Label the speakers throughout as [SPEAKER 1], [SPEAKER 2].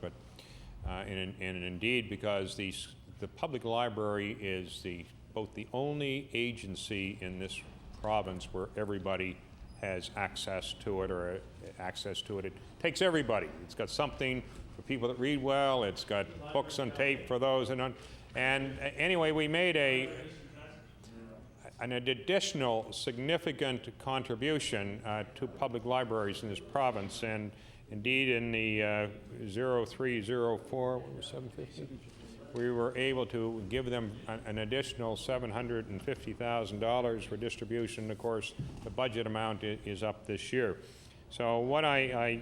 [SPEAKER 1] but and indeed, because the public library is both the only agency in this province where everybody has access to it, It takes everybody. It's got something for people that read well. It's got books on tape for those and anyway, we made an additional significant contribution to public libraries in this province, and indeed in the 0304, what was 750? We were able to give them an additional $750,000 for distribution. Of course, the budget amount is up this year. So what I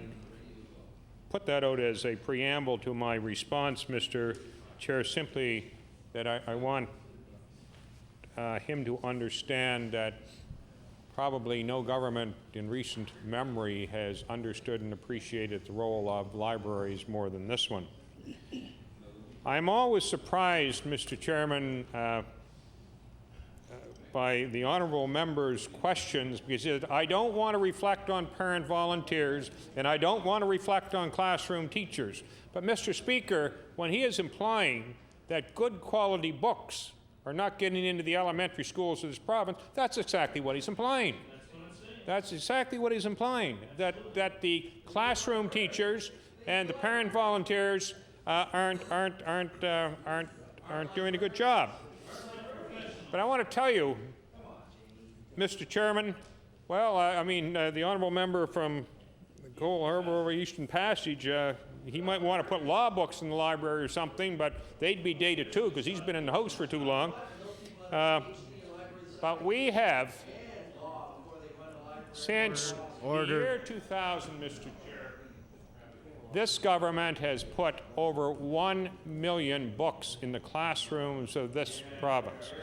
[SPEAKER 1] put that out as a preamble to my response, Mr. Chair, simply that I want him to understand that probably no government in recent memory has understood and appreciated the role of libraries more than this one. I'm always surprised, Mr. Chairman, by the honourable member's questions, because he said, I don't want to reflect on parent volunteers and I don't want to reflect on classroom teachers. But Mr. Speaker, when he is implying that good quality books are not getting into the elementary schools of this province, that's exactly what he's implying. That's exactly what he's implying, that the classroom teachers and the parent volunteers aren't doing a good job. But I want to tell you, Mr. Chairman, well, the honourable member from Cole Harbour over Eastern Passage, he might want to put law books in the library or something, but they'd be dated too, because he's been in the house for too long. But we have, since the year 2000, Mr. Chair, this government has put over 1 million books in the classrooms of this province.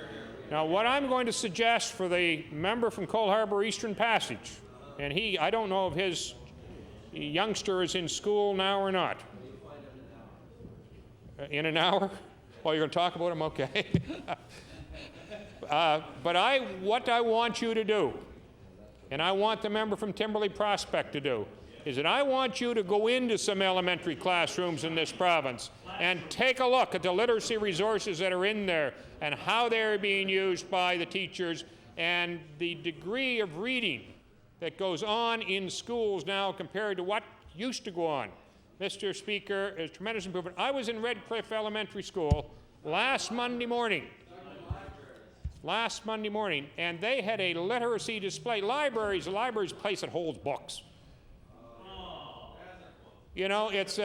[SPEAKER 1] Now, what I'm going to suggest for the member from Cole Harbour Eastern Passage, and I don't know if his youngster is in school now or not. In an hour? Oh, you're going to talk about him? Okay. But what I want you to do, and I want the member from Timberley Prospect to do, is that I want you to go into some elementary classrooms in this province and take a look at the literacy resources that are in there and how they're being used by the teachers and the degree of reading that goes on in schools now compared to what used to go on. Mr. Speaker, a tremendous improvement. I was in Redcliffe Elementary School last Monday morning, and they had a literacy display. Libraries, a library is a place that holds books. You know, it's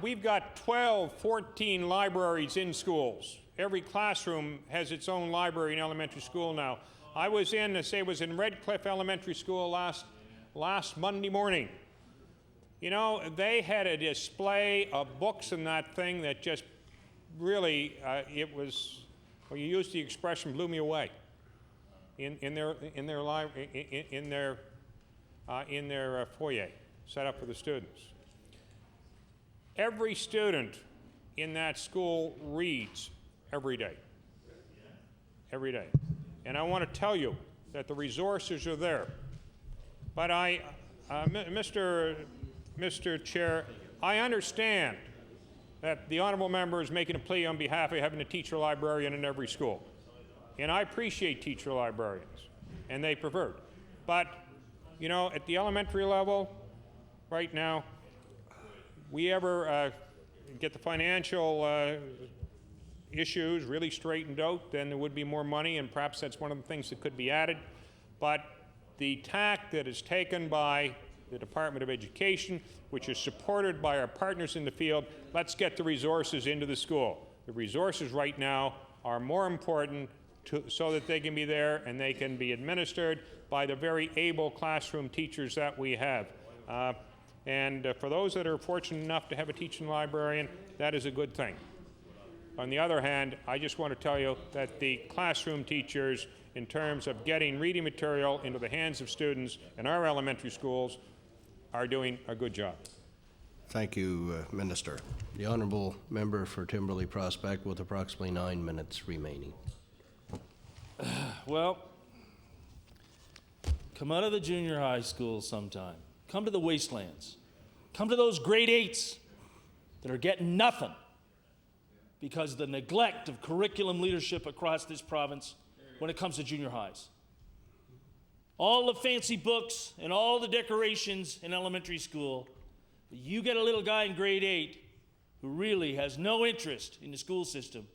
[SPEAKER 1] we've got 12, 14 libraries in schools. Every classroom has its own library in elementary school now. I was in Redcliffe Elementary School last Monday morning. You know, they had a display of books in that thing that just really, it was, well, you used the expression, blew me away. In their foyer, set up for the students. Every student in that school reads every day. Every day. And I want to tell you that the resources are there. But Mr. Chair, I understand that the honourable member is making a plea on behalf of having a teacher librarian in every school. And I appreciate teacher librarians, and they preferred. But, you know, at the elementary level, right now, we ever get the financial issues really straightened out, then there would be more money, and perhaps that's one of the things that could be added. But the tack that is taken by the Department of Education, which is supported by our partners in the field, let's get the resources into the school. The resources right now are more important so that they can be there and they can be administered by the very able classroom teachers that we have. And for those that are fortunate enough to have a teaching librarian, that is a good thing. On the other hand, I just want to tell you that the classroom teachers, in terms of getting reading material into the hands of students in our elementary schools, are doing a good job.
[SPEAKER 2] Thank you, Minister. The honourable member for Timberley Prospect with approximately 9 minutes remaining.
[SPEAKER 3] Well, come out of the junior high school sometime. Come to the wastelands. Come to those grade 8s that are getting nothing because of the neglect of curriculum leadership across this province when it comes to junior highs. All the fancy books and all the decorations in elementary school, but you get a little guy in grade 8 who really has no interest in the school system,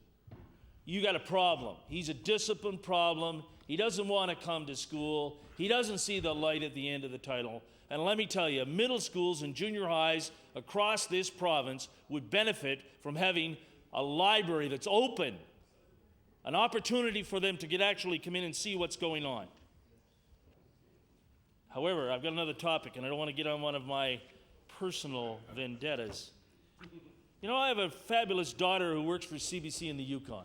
[SPEAKER 3] you got a problem. He's a discipline problem. He doesn't want to come to school. He doesn't see the light at the end of the tunnel. And let me tell you, middle schools and junior highs across this province would benefit from having a library that's open, an opportunity for them to actually come in and see what's going on. However, I've got another topic, and I don't want to get on one of my personal vendettas. You know, I have a fabulous daughter who works for CBC in the Yukon.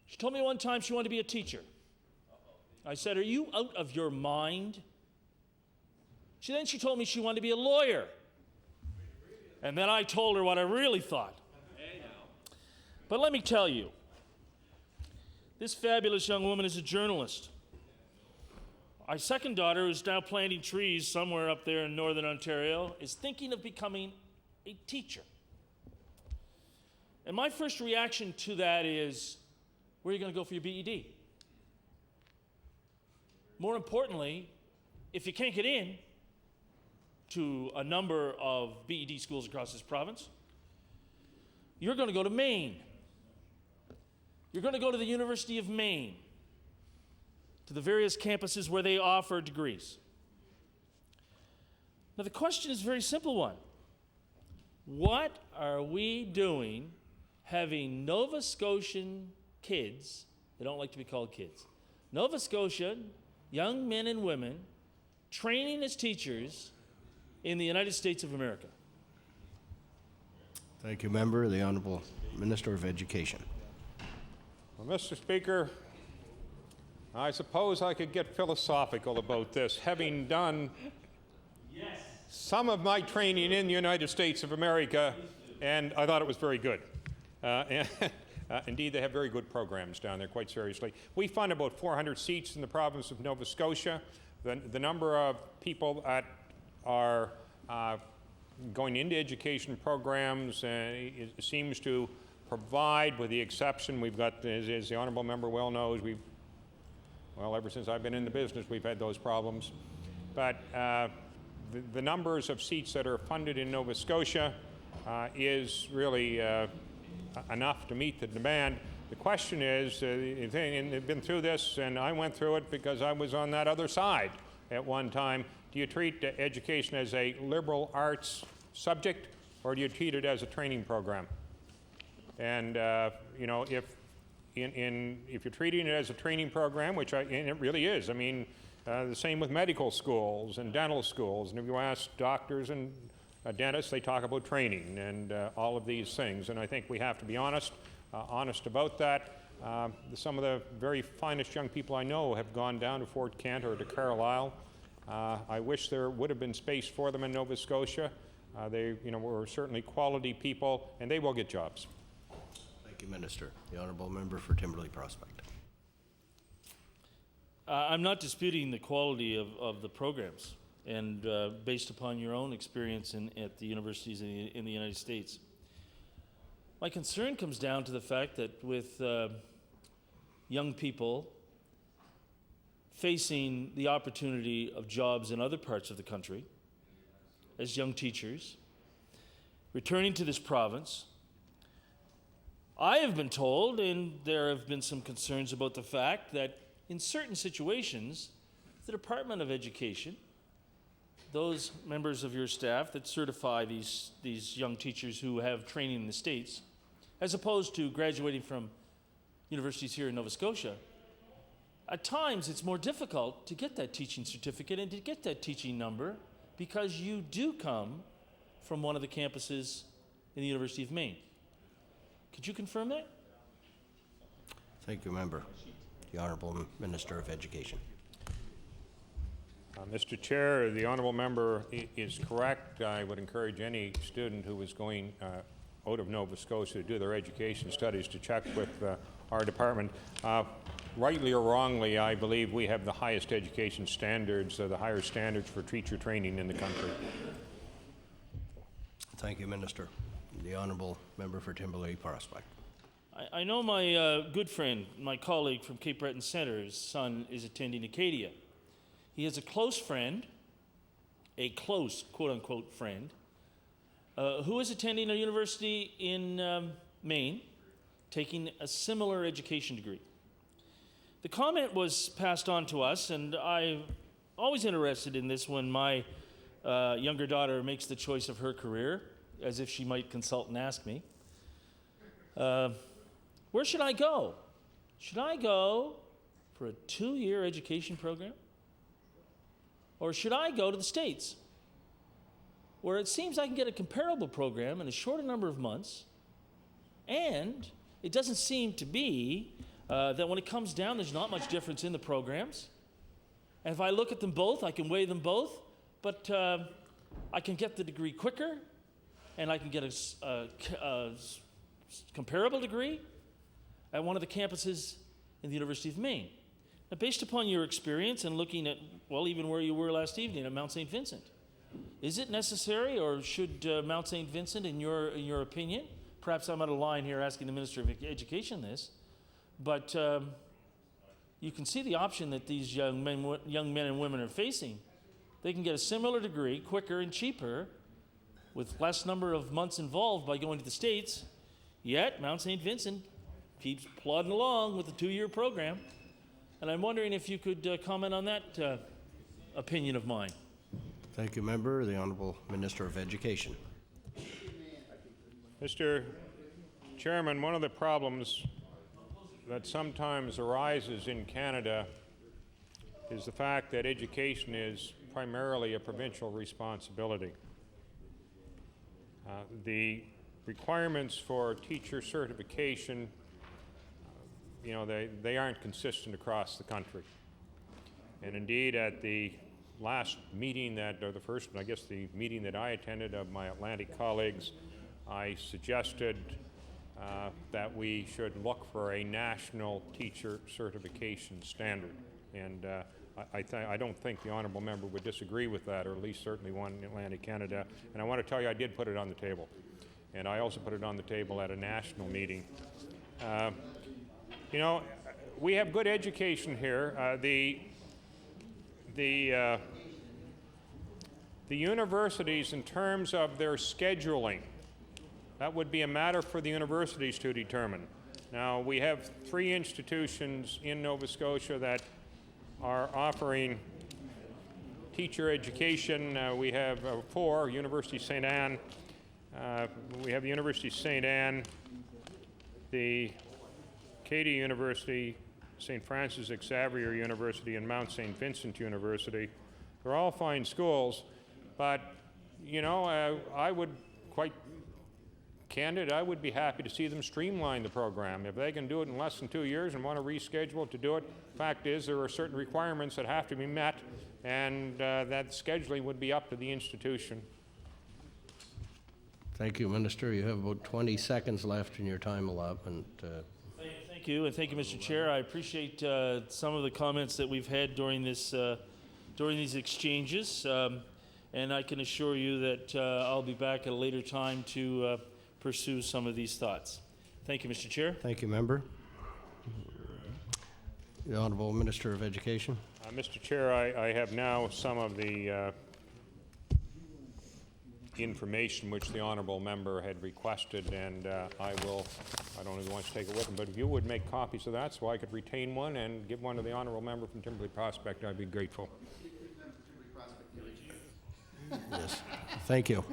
[SPEAKER 3] She told me one time she wanted to be a teacher. I said, "Are you out of your mind?" Then she told me she wanted to be a lawyer. And then I told her what I really thought. But let me tell you, this fabulous young woman is a journalist. Our second daughter, who's now planting trees somewhere up there in northern Ontario, is thinking of becoming a teacher. And my first reaction to that is, where are you going to go for your BEd? More importantly, if you can't get in to a number of BEd schools across this province, you're going to go to Maine. You're going to go to the University of Maine, to the various campuses where they offer degrees. Now, the question is a very simple one. What are we doing having Nova Scotian kids, they don't like to be called kids, Nova Scotian young men and women training as teachers in the United States of America?
[SPEAKER 2] Thank you, member. The Honourable Minister of Education.
[SPEAKER 1] Well, Mr. Speaker, I suppose I could get philosophical about this, having done some of my training in the United States of America, and I thought it was very good. Indeed, they have very good programs down there, quite seriously. We fund about 400 seats in the province of Nova Scotia. The number of people that are going into education programs seems to provide, with the exception, we've got, as the honourable member well knows, well, ever since I've been in the business, we've had those problems. But the numbers of seats that are funded in Nova Scotia is really enough to meet the demand. The question is, and they've been through this, and I went through it because I was on that other side at one time. Do you treat education as a liberal arts subject, or do you treat it as a training program? And you know, if you're treating it as a training program, which and it really is. I mean, the same with medical schools and dental schools. And if you ask doctors and dentists, they talk about training and all of these things. And I think we have to be honest about that. Some of the very finest young people I know have gone down to Fort Kent or to Carlisle. I wish there would have been space for them in Nova Scotia. They, were certainly quality people, and they will get jobs.
[SPEAKER 2] Thank you, Minister. The Honourable Member for Timberley Prospect.
[SPEAKER 3] I'm not disputing the quality of the programs, and based upon your own experience at the universities in the United States. My concern comes down to the fact that with young people facing the opportunity of jobs in other parts of the country, as young teachers, returning to this province, I have been told, and there have been some concerns about the fact that in certain situations, the Department of Education, those members of your staff that certify these young teachers who have training in the States, as opposed to graduating from universities here in Nova Scotia, at times it's more difficult to get that teaching certificate and to get that teaching number because you do come from one of the campuses in the University of Maine. Could you confirm that?
[SPEAKER 2] Thank you, Member. The Honourable Minister of Education.
[SPEAKER 1] Mr. Chair, the honourable member is correct. I would encourage any student who is going out of Nova Scotia to do their education studies to check with our department. Rightly or wrongly, I believe we have the highest education standards, the higher standards for teacher training in the country.
[SPEAKER 2] Thank you, Minister. The Honourable Member for Timberlake Prospect.
[SPEAKER 3] I know my good friend, my colleague from Cape Breton Centre's son is attending Acadia. He has a close friend, a close quote-unquote friend, who is attending a university in Maine, taking a similar education degree. The comment was passed on to us, and I'm always interested in this when my younger daughter makes the choice of her career, as if she might consult and ask me. Where should I go? Should I go for a 2-year education program? Or should I go to the States, where it seems I can get a comparable program in a shorter number of months, and it doesn't seem to be that when it comes down, there's not much difference in the programs. And if I look at them both, I can weigh them both, but I can get the degree quicker, and I can get a comparable degree at one of the campuses in the University of Maine. Now, based upon your experience and looking at, well, even where you were last evening at Mount St. Vincent, is it necessary, or should Mount St. Vincent, in your opinion, perhaps I'm out of line here asking the Minister of Education this, but you can see the option that these young men and women are facing. They can get a similar degree quicker and cheaper with less number of months involved by going to the States, yet Mount St. Vincent keeps plodding along with a 2-year program. And I'm wondering if you could comment on that opinion of mine.
[SPEAKER 2] Thank you, Member. The Honourable Minister of Education.
[SPEAKER 1] Mr. Chairman, one of the problems that sometimes arises in Canada is the fact that education is primarily a provincial responsibility. The requirements for teacher certification, they aren't consistent across the country. And indeed, at the last meeting the meeting that I attended of my Atlantic colleagues, I suggested that we should look for a national teacher certification standard. And I don't think the Honourable Member would disagree with that, or at least certainly one in Atlantic Canada. And I want to tell you, I did put it on the table. And I also put it on the table at a national meeting. We have good education here. The universities, in terms of their scheduling, that would be a matter for the universities to determine. Now, we have 3 institutions in Nova Scotia that are offering teacher education. We have 4, University of St. Anne. We have the University of St. Anne, the Acadia University, St. Francis Xavier University, and Mount St. Vincent University. They're all fine schools, but, I would quite candid, I would be happy to see them streamline the program. If they can do it in less than 2 years and want to reschedule to do it, fact is there are certain requirements that have to be met, and that scheduling would be up to the institution.
[SPEAKER 2] Thank you, Minister. You have about 20 seconds left in your time allotment.
[SPEAKER 3] Thank you, and thank you, Mr. Chair. I appreciate some of the comments that we've had during these exchanges, and I can assure you that I'll be back at a later time to pursue some of these thoughts. Thank you, Mr. Chair.
[SPEAKER 2] Thank you, Member. The Honourable Minister of Education.
[SPEAKER 1] Mr. Chair, I have now some of the information which the Honourable Member had requested, and I don't know if he wants to take it with him, but if you would make copies of that so I could retain one and give one to the Honourable Member from Timberlake Prospect, I'd be grateful.
[SPEAKER 2] Yes, thank you.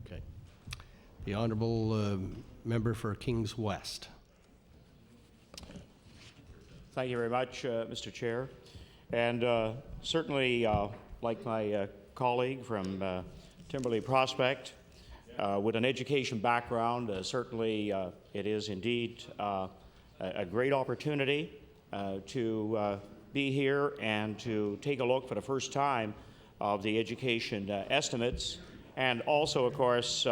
[SPEAKER 2] Okay. The Honourable Member for Kings West.
[SPEAKER 4] Thank you very much, Mr. Chair. And certainly, like my colleague from Timberlake Prospect, with an education background, certainly it is indeed a great opportunity to be here and to take a look for the first time of the education estimates, and also, of course,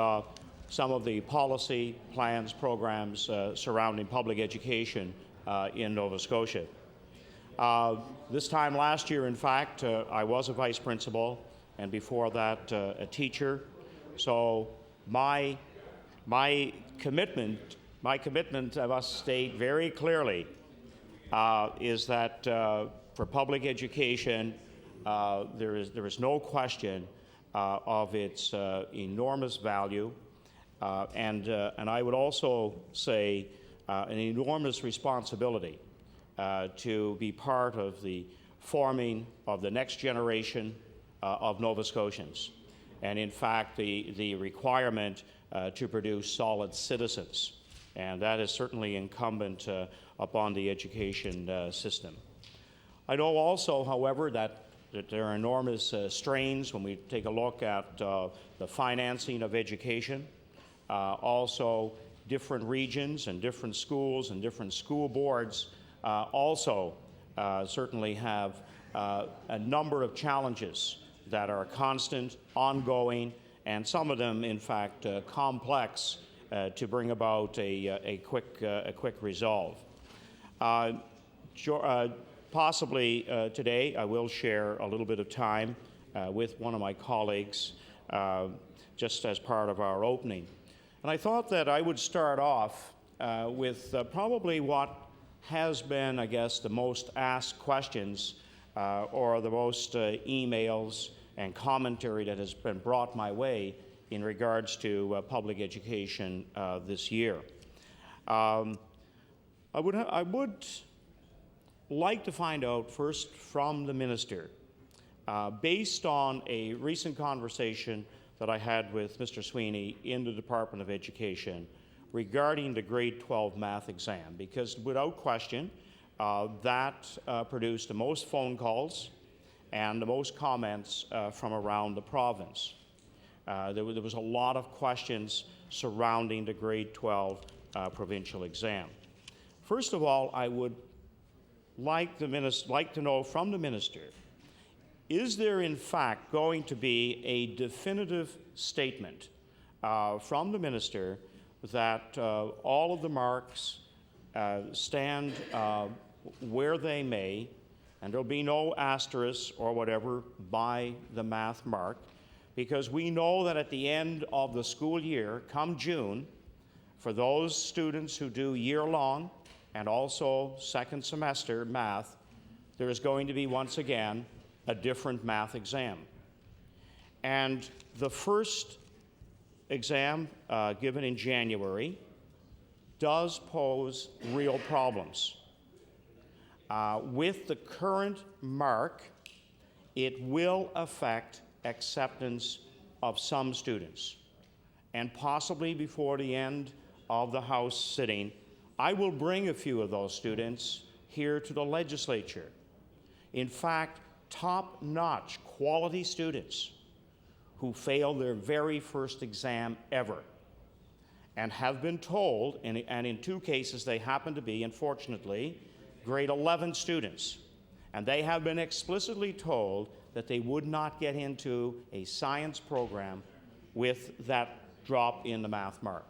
[SPEAKER 4] some of the policy plans, programs surrounding public education in Nova Scotia. This time last year, in fact, I was a vice principal and before that, a teacher. So my commitment, I must state very clearly, is that for public education, there is no question of its enormous value, and I would also say an enormous responsibility to be part of the forming of the next generation of Nova Scotians, and in fact the requirement to produce solid citizens, and that is certainly incumbent upon the education system. I know also, however, that there are enormous strains when we take a look at the financing of education. Also, different regions and different schools and different school boards also certainly have a number of challenges that are constant, ongoing, and some of them, in fact, complex to bring about a quick resolve. Possibly today I will share a little bit of time with one of my colleagues just as part of our opening. And I thought that I would start off with probably what has been, I guess, the most asked questions or the most emails and commentary that has been brought my way in regards to public education this year. I would like to find out first from the minister, based on a recent conversation that I had with Mr. Sweeney in the Department of Education regarding the grade 12 math exam, because without question, that produced the most phone calls and the most comments from around the province. There was a lot of questions surrounding the grade 12 provincial exam. First of all, I would like to know from the minister, is there in fact going to be a definitive statement from the minister that all of the marks stand where they may, and there'll be no asterisk or whatever by the math mark, because we know that at the end of the school year, come June, for those students who do year-long and also second semester math, there is going to be once again a different math exam. And the first exam given in January does pose real problems. With the current mark, it will affect acceptance of some students. And possibly before the end of the House sitting, I will bring a few of those students here to the legislature. In fact, top-notch quality students who failed their very first exam ever and have been told, and in two cases they happen to be, unfortunately, grade 11 students, and they have been explicitly told that they would not get into a science program with that drop in the math mark.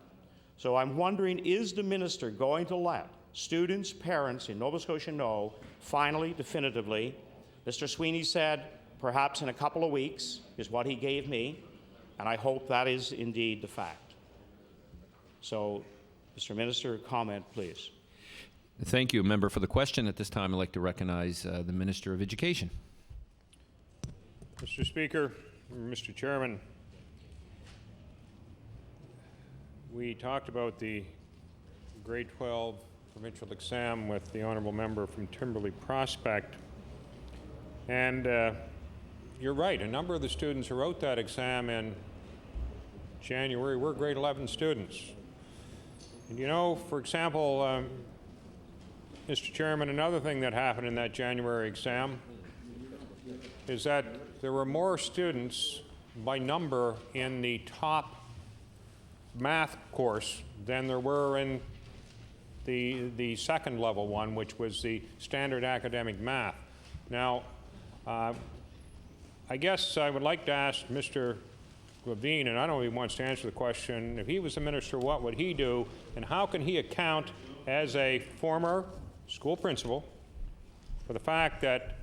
[SPEAKER 4] So I'm wondering, is the minister going to let students, parents in Nova Scotia know, finally, definitively? Mr. Sweeney said perhaps in a couple of weeks is what he gave me, and I hope that is indeed the fact. So, Mr. Minister, comment, please.
[SPEAKER 5] Thank you, member, for the question. At this time, I'd like to recognize the Minister of Education.
[SPEAKER 1] Mr. Speaker, Mr. Chairman, we talked about the grade 12 provincial exam with the honourable member from Timberley Prospect, and you're right, a number of the students who wrote that exam in January were grade 11 students. And you know, for example, Mr. Chairman, another thing that happened in that January exam is that there were more students by number in the top math course than there were in the second level one, which was the standard academic math. Now, I guess I would like to ask Mr. Levine, and I don't know if he wants to answer the question, if he was the minister, what would he do, and how can he account as a former school principal for the fact that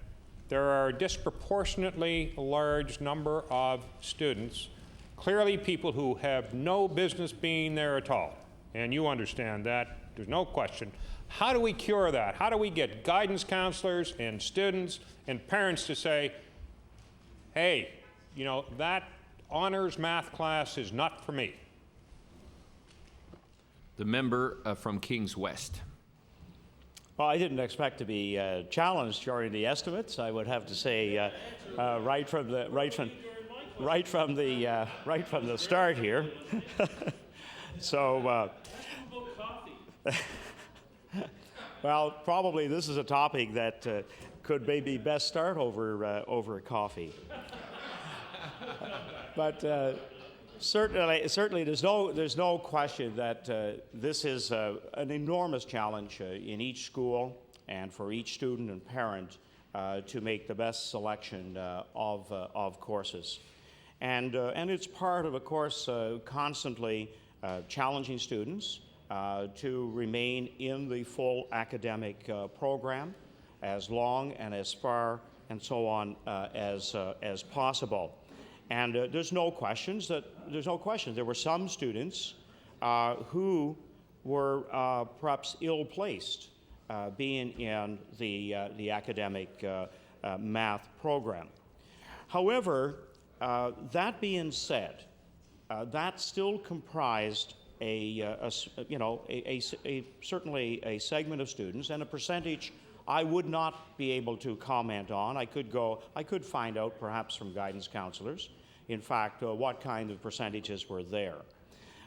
[SPEAKER 1] there are a disproportionately large number of students, clearly people who have no business being there at all. And you understand that, there's no question. How do we cure that? How do we get guidance counselors and students and parents to say, hey, you know, that honors math class is not for me?
[SPEAKER 5] The member from Kings West.
[SPEAKER 4] Well, I didn't expect to be challenged during the estimates. I would have to say, right from the start here. So, well, probably this is a topic that could maybe best start over coffee. But certainly, there's no question that this is an enormous challenge in each school and for each student and parent to make the best selection of courses, and it's part of course, constantly challenging students to remain in the full academic program as long and as far and so on as possible. And there's no question there were some students who were perhaps ill-placed being in the academic math program. However, that being said, that still comprised certainly a segment of students and a percentage I would not be able to comment on. I could find out perhaps from guidance counselors, in fact, what kind of percentages were there.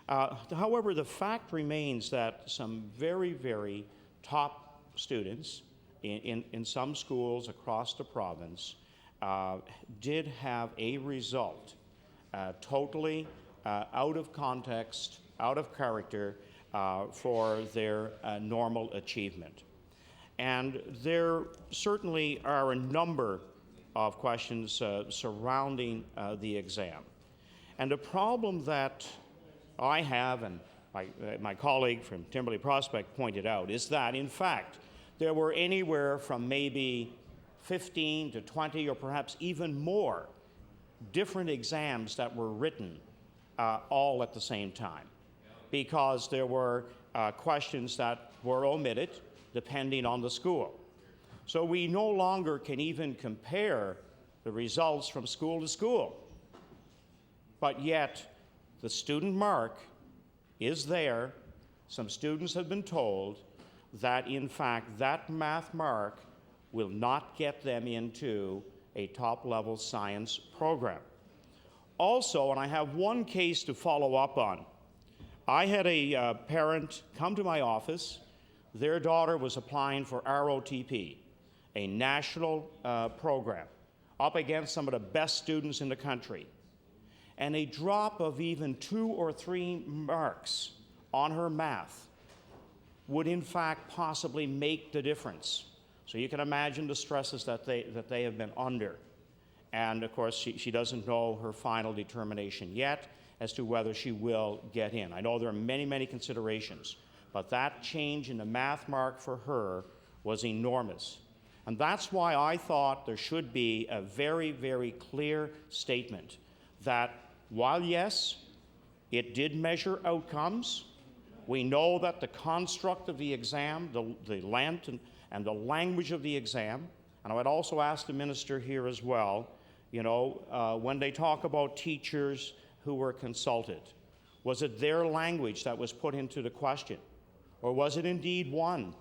[SPEAKER 4] However, the fact remains that some very, very top students in some schools across the province did have a result totally out of context, out of character for their normal achievement. And there certainly are a number of questions surrounding the exam. And the problem that I have, and my colleague from Timberley Prospect pointed out, is that, in fact, there were anywhere from maybe 15 to 20 or perhaps even more different exams that were written all at the same time, because there were questions that were omitted depending on the school. So we no longer can even compare the results from school to school. But yet, the student mark is there. Some students have been told that, in fact, that math mark will not get them into a top-level science program. Also, and I have one case to follow up on, I had a parent come to my office. Their daughter was applying for ROTP, a national program, up against some of the best students in the country. And a drop of even 2 or 3 marks on her math would in fact possibly make the difference. So you can imagine the stresses that they have been under. And of course, she doesn't know her final determination yet as to whether she will get in. I know there are many, many considerations, but that change in the math mark for her was enormous. And that's why I thought there should be a very, very clear statement that while, yes, it did measure outcomes, we know that the construct of the exam, the length and the language of the exam, and I would also ask the minister here as well, when they talk about teachers who were consulted, was it their language that was put into the question? Or was it indeed one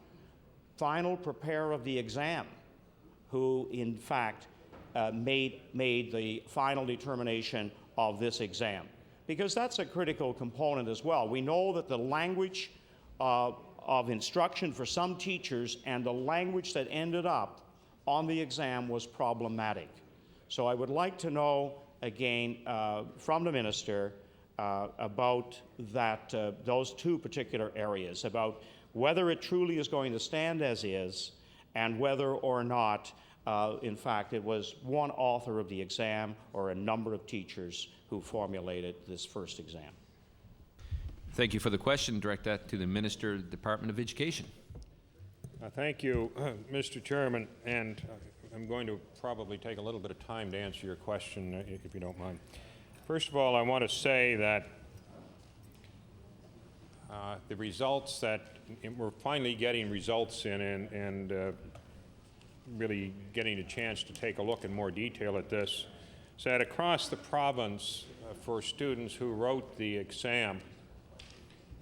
[SPEAKER 4] final preparer of the exam who, in fact, made the final determination of this exam? Because that's a critical component as well. We know that the language of instruction for some teachers and the language that ended up on the exam was problematic. So I would like to know, again, from the minister, about that, those 2 particular areas, about whether it truly is going to stand as is, and whether or not, in fact, it was one author of the exam or a number of teachers who formulated this first exam.
[SPEAKER 5] Thank you for the question. Direct that to the Minister, Department of Education.
[SPEAKER 1] Thank you, Mr. Chairman. And I'm going to probably take a little bit of time to answer your question, if you don't mind. First of all, I want to say that the results that we're finally getting results in and really getting a chance to take a look in more detail at this, is that across the province for students who wrote the exam,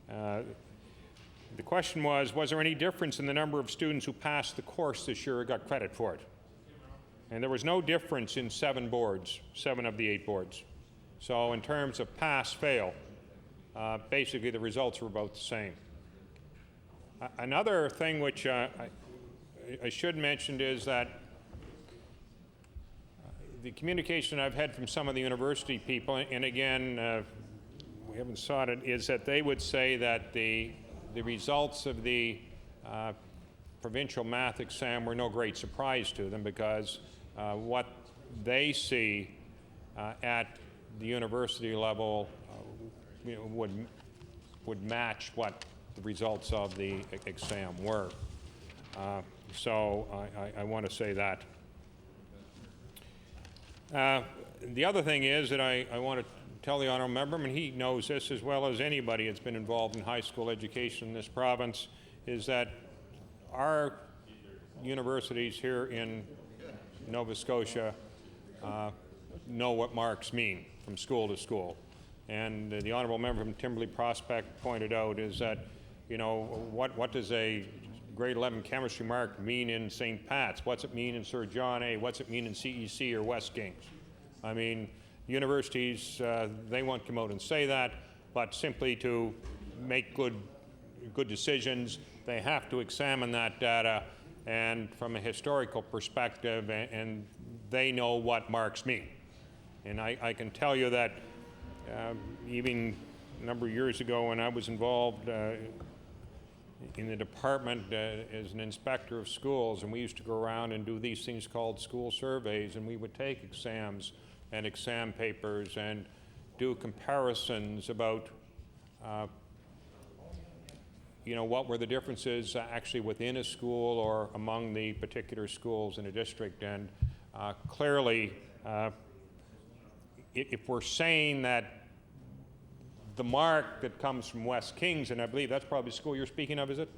[SPEAKER 1] the question was there any difference in the number of students who passed the course this year or got credit for it? And there was no difference in 7 boards, 7 of the 8 boards. So in terms of pass-fail, basically the results were about the same. Another thing which I should mention is that the communication I've had from some of the university people, and again, we haven't sought it, is that they would say that the results of the provincial math exam were no great surprise to them because what they see at the university level would match what the results of the exam were. So I want to say that. The other thing is that I want to tell the honourable member, and he knows this as well as anybody that's been involved in high school education in this province, is that our universities here in Nova Scotia know what marks mean from school to school. And the honourable member from Timberley Prospect pointed out is that, you know, what does a grade 11 chemistry mark mean in St. Pat's? What's it mean in Sir John A? What's it mean in CEC or West Kings? I mean, universities, they won't come out and say that, but simply to make good decisions, they have to examine that data and from a historical perspective, and they know what marks mean. And I can tell you that even a number of years ago when I was involved in the department as an inspector of schools, and we used to go around and do these things called school surveys, and we would take exams and exam papers and do comparisons about you know, what were the differences actually within a school or among the particular schools in a district. And clearly, if we're saying that the mark that comes from West Kings, and I believe that's probably the school you're speaking of, is it?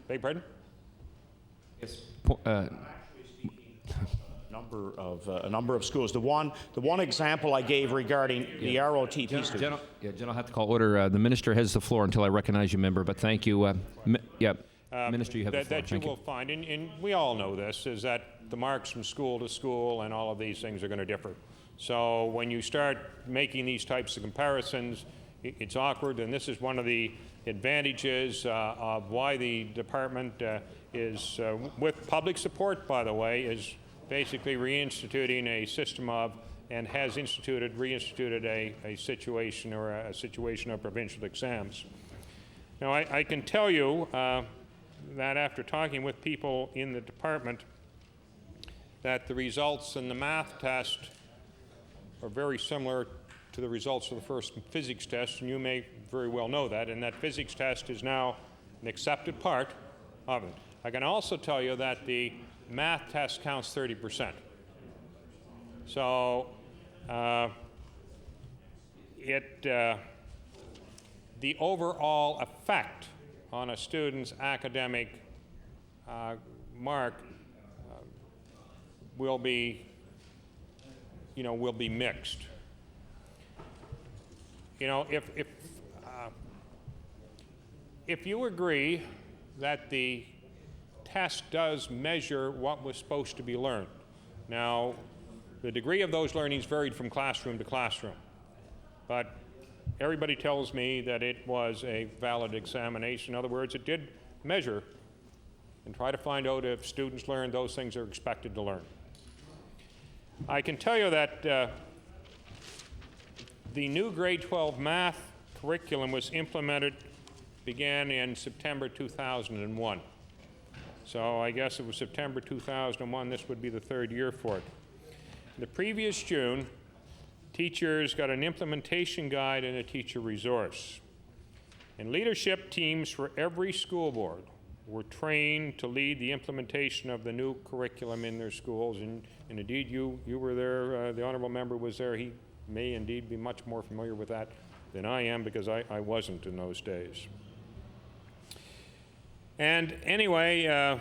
[SPEAKER 1] Beg pardon?
[SPEAKER 5] Yes.
[SPEAKER 4] A number of schools. The one example I gave regarding the ROTT students.
[SPEAKER 5] General, I have to call order. The minister has the floor until I recognize you, member. But thank you. Minister, you have the floor.
[SPEAKER 1] That you will find, and we all know this, is that the marks from school to school and all of these things are going to differ. So when you start making these types of comparisons, it's awkward, and this is one of the advantages of why the department is, with public support, by the way, is basically reinstituting a system of, and has reinstituted a situation or a situation of provincial exams. Now, I can tell you that after talking with people in the department, that the results in the math test are very similar to the results of the first physics test, and you may very well know that, and that physics test is now an accepted part of it. I can also tell you that the math test counts 30%. So the overall effect on a student's academic mark will be mixed. You know, if you agree that the test does measure what was supposed to be learned. Now, the degree of those learnings varied from classroom to classroom, but everybody tells me that it was a valid examination. In other words, it did measure and try to find out if students learned those things they're expected to learn. I can tell you that the new grade 12 math curriculum began in September 2001. So I guess it was September 2001, this would be the 3rd year for it. The previous June, teachers got an implementation guide and a teacher resource. And leadership teams for every school board were trained to lead the implementation of the new curriculum in their schools. And indeed, you were there, the honorable member was there. He may indeed be much more familiar with that than I am, because I wasn't in those days. And anyway, a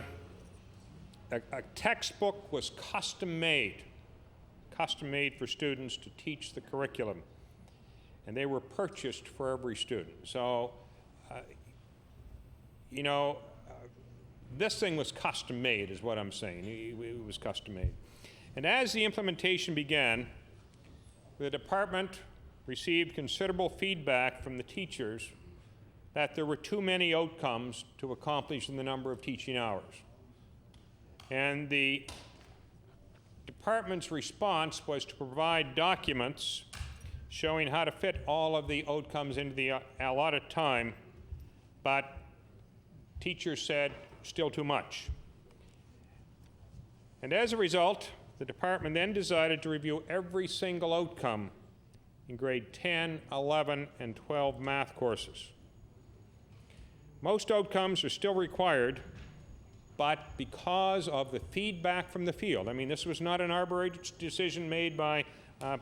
[SPEAKER 1] textbook was custom made for students to teach the curriculum. And they were purchased for every student. So, this thing was custom made, is what I'm saying. It was custom made. And as the implementation began, the department received considerable feedback from the teachers that there were too many outcomes to accomplish in the number of teaching hours. And the department's response was to provide documents showing how to fit all of the outcomes into the allotted time, but teachers said still too much. And as a result, the department then decided to review every single outcome in grade 10, 11, and 12 math courses. Most outcomes are still required, but because of the feedback from the field, I mean, this was not an arbitrary decision made by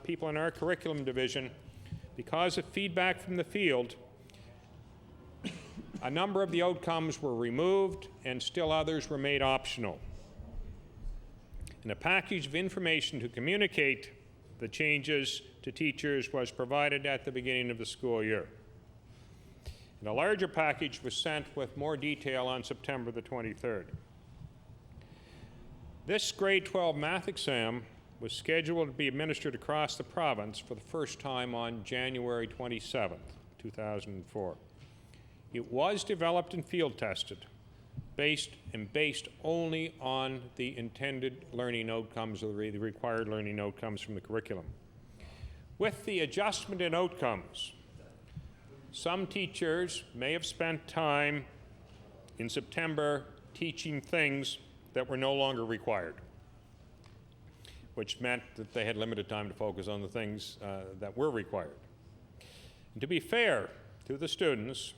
[SPEAKER 1] people in our curriculum division. Because of feedback from the field, a number of the outcomes were removed and still others were made optional. And a package of information to communicate the changes to teachers was provided at the beginning of the school year. And a larger package was sent with more detail on September the 23rd. This grade 12 math exam was scheduled to be administered across the province for the first time on January 27th, 2004. It was developed and field tested, based only on the intended learning outcomes, or the required learning outcomes from the curriculum. With the adjustment in outcomes, some teachers may have spent time in September teaching things that were no longer required, which meant that they had limited time to focus on the things that were required. And to be fair to the students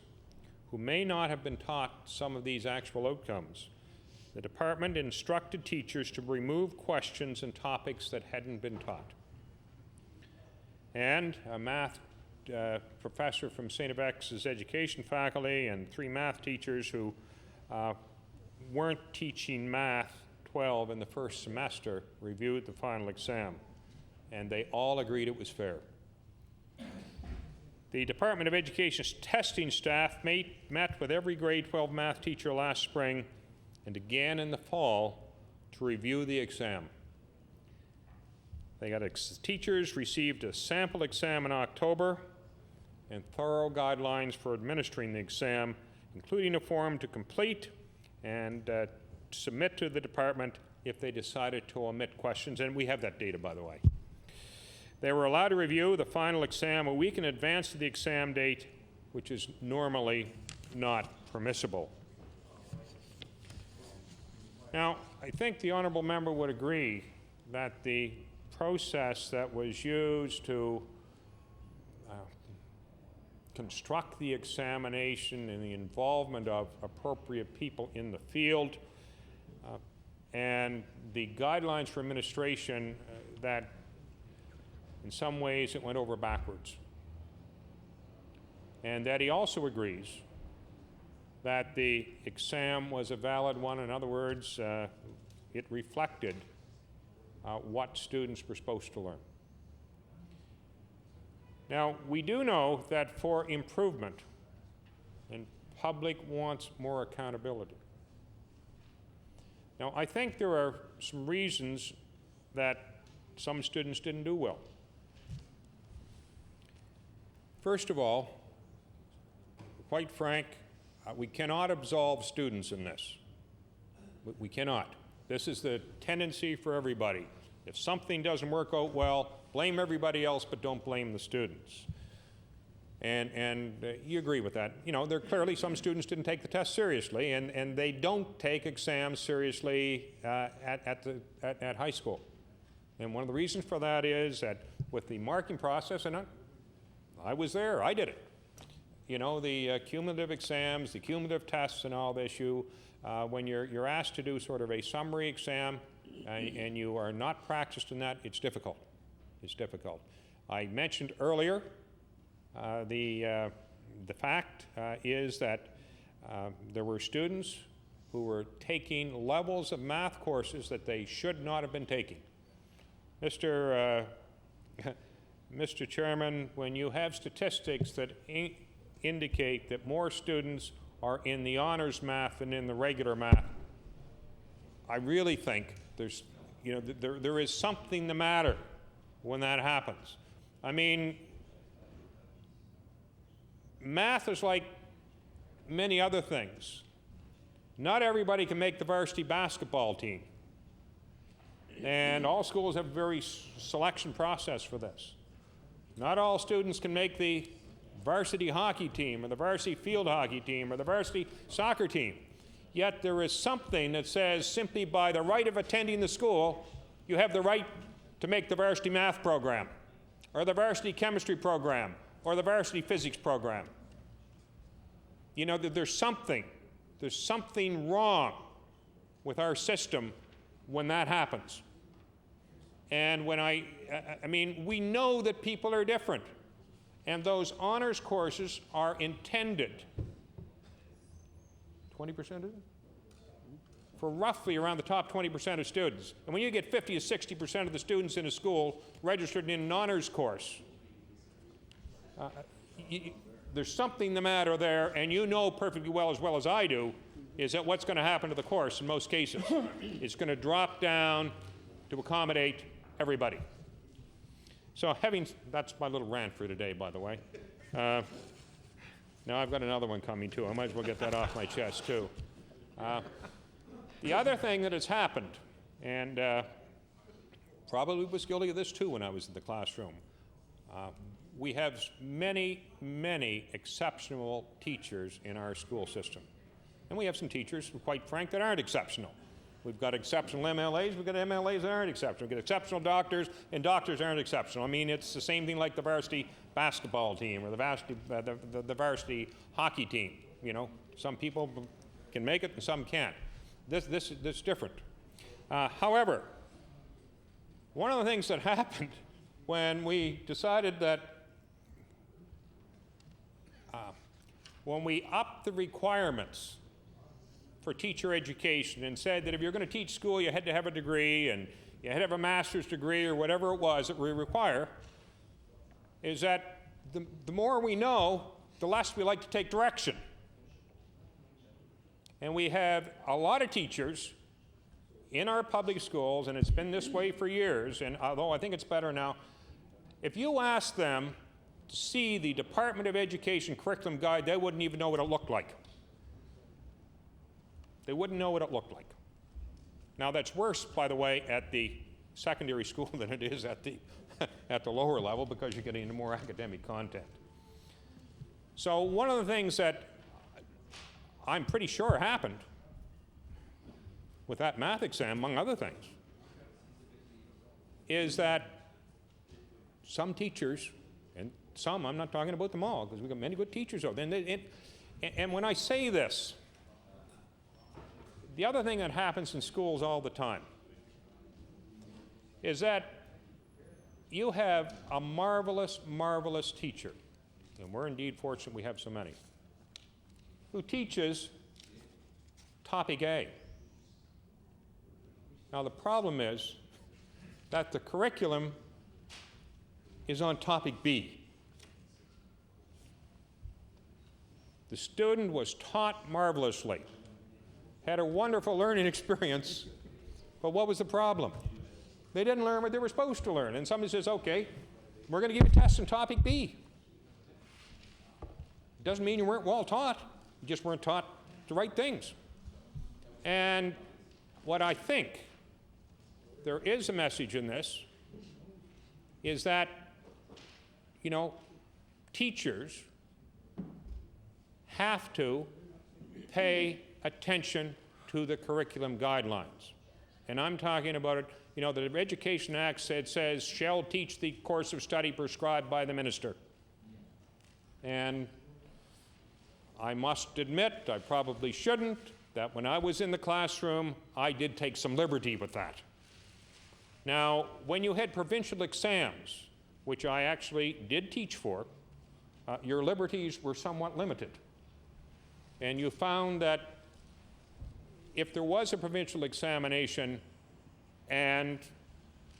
[SPEAKER 1] who may not have been taught some of these actual outcomes, the department instructed teachers to remove questions and topics that hadn't been taught. And a math professor from St. FX's education faculty and 3 math teachers who weren't teaching math 12 in the first semester reviewed the final exam, and they all agreed it was fair. The Department of Education's testing staff met with every grade 12 math teacher last spring and again in the fall to review the exam. Teachers received a sample exam in October and thorough guidelines for administering the exam, including a form to complete and submit to the department if they decided to omit questions, and we have that data, by the way. They were allowed to review the final exam a week in advance of the exam date, which is normally not permissible. Now, I think the honorable member would agree that the process that was used to construct the examination and the involvement of appropriate people in the field and the guidelines for administration that in some ways it went over backwards. And that he also agrees that the exam was a valid one. In other words, it reflected what students were supposed to learn. Now, we do know that for improvement, and public wants more accountability. Now, I think there are some reasons that some students didn't do well. First of all, quite frank, we cannot absolve students in this. We cannot. This is the tendency for everybody. If something doesn't work out well, blame everybody else, but don't blame the students. And you agree with that. You know, there clearly some students didn't take the test seriously, and they don't take exams seriously at high school. And one of the reasons for that is that with the marking process, and I was there, I did it. you know, the cumulative exams, the cumulative tests and all this, when you're asked to do sort of a summary exam and you are not practiced in that, it's difficult. It's difficult. I mentioned earlier the fact is that there were students who were taking levels of math courses that they should not have been taking. Mr. Chairman, when you have statistics that indicate that more students are in the honors math than in the regular math, I really think there's, you know, there is something the matter when that happens. I mean, math is like many other things. Not everybody can make the varsity basketball team. And all schools have a very selection process for this. Not all students can make the varsity hockey team or the varsity field hockey team or the varsity soccer team. Yet there is something that says simply by the right of attending the school, you have the right to make the varsity math program or the varsity chemistry program or the varsity physics program. You know, there's something wrong with our system when that happens. And when I mean, we know that people are different. And those honors courses are intended, 20% of it? For roughly around the top 20% of students. And when you get 50 to 60% of the students in a school registered in an honors course, there's something the matter there, and you know perfectly well as I do, is that what's going to happen to the course in most cases? It's going to drop down to accommodate everybody. So that's my little rant for today, by the way. Now I've got another one coming too. I might as well get that off my chest too. The other thing that has happened, and probably was guilty of this too when I was in the classroom, we have many, many exceptional teachers in our school system. And we have some teachers, quite frank, that aren't exceptional. We've got exceptional MLAs, we've got MLAs that aren't exceptional. We've got exceptional doctors, and doctors aren't exceptional. I mean, it's the same thing like the varsity basketball team or the varsity hockey team. You know, some people can make it and some can't. This is different. However, one of the things that happened when we decided that when we upped the requirements for teacher education and said that if you're going to teach school, you had to have a degree and you had to have a master's degree or whatever it was that we require, is that the more we know, the less we like to take direction. And we have a lot of teachers in our public schools, and it's been this way for years, and although I think it's better now, if you ask them to see the Department of Education curriculum guide, they wouldn't even know what it looked like. They wouldn't know what it looked like. Now that's worse, by the way, at the secondary school than it is at the lower level because you're getting into more academic content. So one of the things that I'm pretty sure happened with that math exam, among other things, is that some teachers, and some, I'm not talking about them all, because we've got many good teachers out there, and when I say this, the other thing that happens in schools all the time is that you have a marvelous, marvelous teacher, and we're indeed fortunate we have so many, who teaches topic A. Now the problem is that the curriculum is on topic B. The student was taught marvelously, had a wonderful learning experience, but what was the problem? They didn't learn what they were supposed to learn. And somebody says, okay, we're going to give you tests on topic B. It doesn't mean you weren't well taught, you just weren't taught the right things. And what I think there is a message in this is that, you know, teachers have to pay attention to the curriculum guidelines. And I'm talking about it, you know, the Education Act says, shall teach the course of study prescribed by the minister. And I must admit, I probably shouldn't, that when I was in the classroom, I did take some liberty with that. Now, when you had provincial exams, which I actually did teach for, your liberties were somewhat limited. And you found that if there was a provincial examination and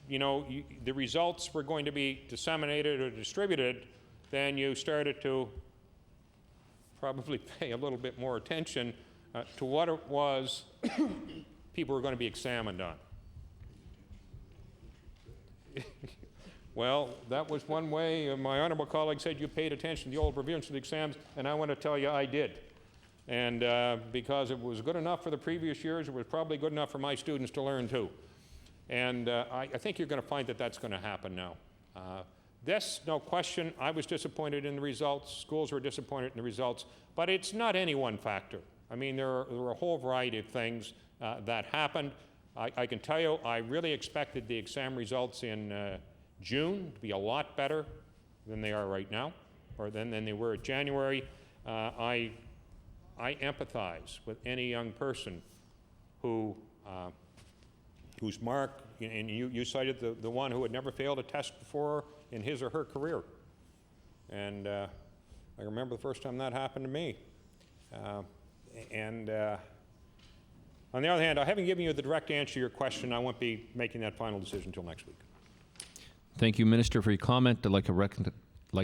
[SPEAKER 1] the results were going to be disseminated or distributed, then you started to probably pay a little bit more attention to what it was people were going to be examined on. Well, that was one way. My honorable colleague said you paid attention to the old provincial exams, and I want to tell you I did. And because it was good enough for the previous years, it was probably good enough for my students to learn too. And I think you're going to find that that's going to happen now. This, no question, I was disappointed in the results. Schools were disappointed in the results. But it's not any one factor. I mean, there were a whole variety of things that happened. I can tell you, I really expected the exam results in June to be a lot better than they are right now, or than they were in January. I empathize with any young person whose mark, and you cited the one who had never failed a test before in his or her career. And I remember the first time that happened to me. On the other hand, I haven't given you the direct answer to your question. I won't be making that final decision until next week.
[SPEAKER 5] Thank you, Minister, for your comment. I'd like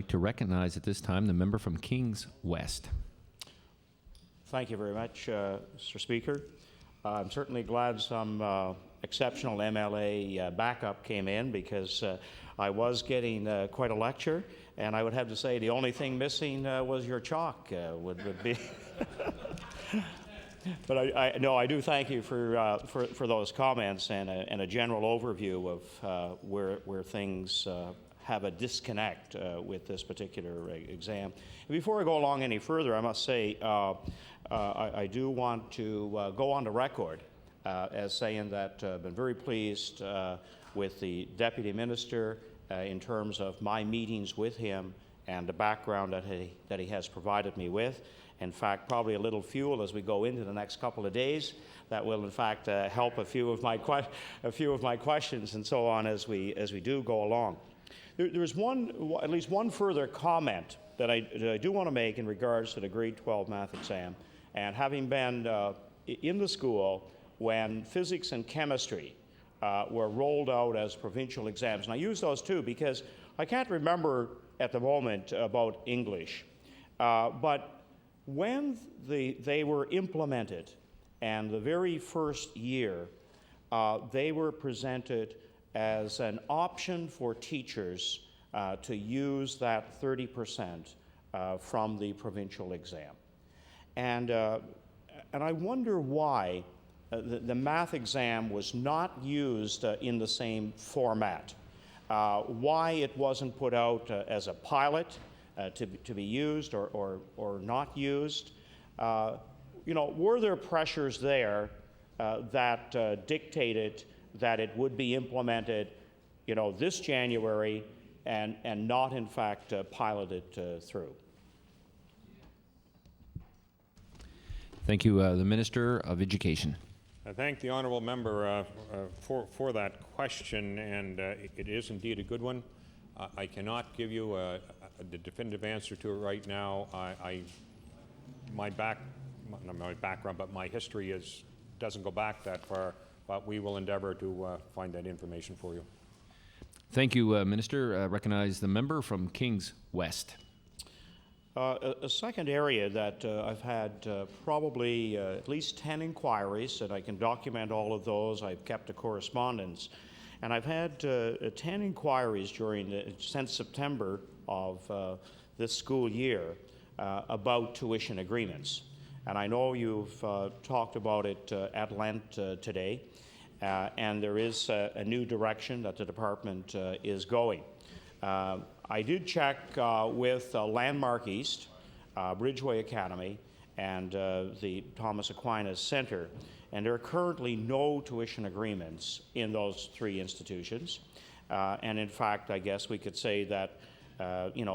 [SPEAKER 5] to recognize at this time the member from Kings West.
[SPEAKER 4] Thank you very much, Mr. Speaker. I'm certainly glad some exceptional MLA backup came in, because I was getting quite a lecture, and I would have to say the only thing missing was your chalk would be. But I do thank you for those comments and a general overview of where things have a disconnect with this particular exam. And before I go along any further, I must say I do want to go on the record as saying that I've been very pleased with the Deputy Minister in terms of my meetings with him and the background that he has provided me with. In fact, probably a little fuel as we go into the next couple of days that will, in fact, help a few of my questions and so on as we do go along. There's at least one further comment that I do want to make in regards to the grade 12 math exam, and having been in the school when physics and chemistry were rolled out as provincial exams. And I use those too because I can't remember at the moment about English, but when they were implemented, and the very first year, they were presented as an option for teachers to use that 30% from the provincial exam. And I wonder why the math exam was not used in the same format, why it wasn't put out as a pilot to be used or not used. Were there pressures there that dictated that it would be implemented, this January and not in fact piloted through?
[SPEAKER 5] Thank you, the Minister of Education.
[SPEAKER 1] I thank the honourable member for that question, and it is indeed a good one. I cannot give you the definitive answer to it right now. Not my background, but my history doesn't go back that far, but we will endeavour to find that information for you.
[SPEAKER 5] Thank you, Minister. Recognize the member from Kings West.
[SPEAKER 4] A second area that I've had probably at least 10 inquiries, and I can document all of those. I've kept a correspondence. And I've had 10 inquiries since September of this school year about tuition agreements. And I know you've talked about it at length today, and there is a new direction that the department is going. I did check with Landmark East, Bridgeway Academy, and the Thomas Aquinas Center, and there are currently no tuition agreements in those three institutions. And in fact, I guess we could say that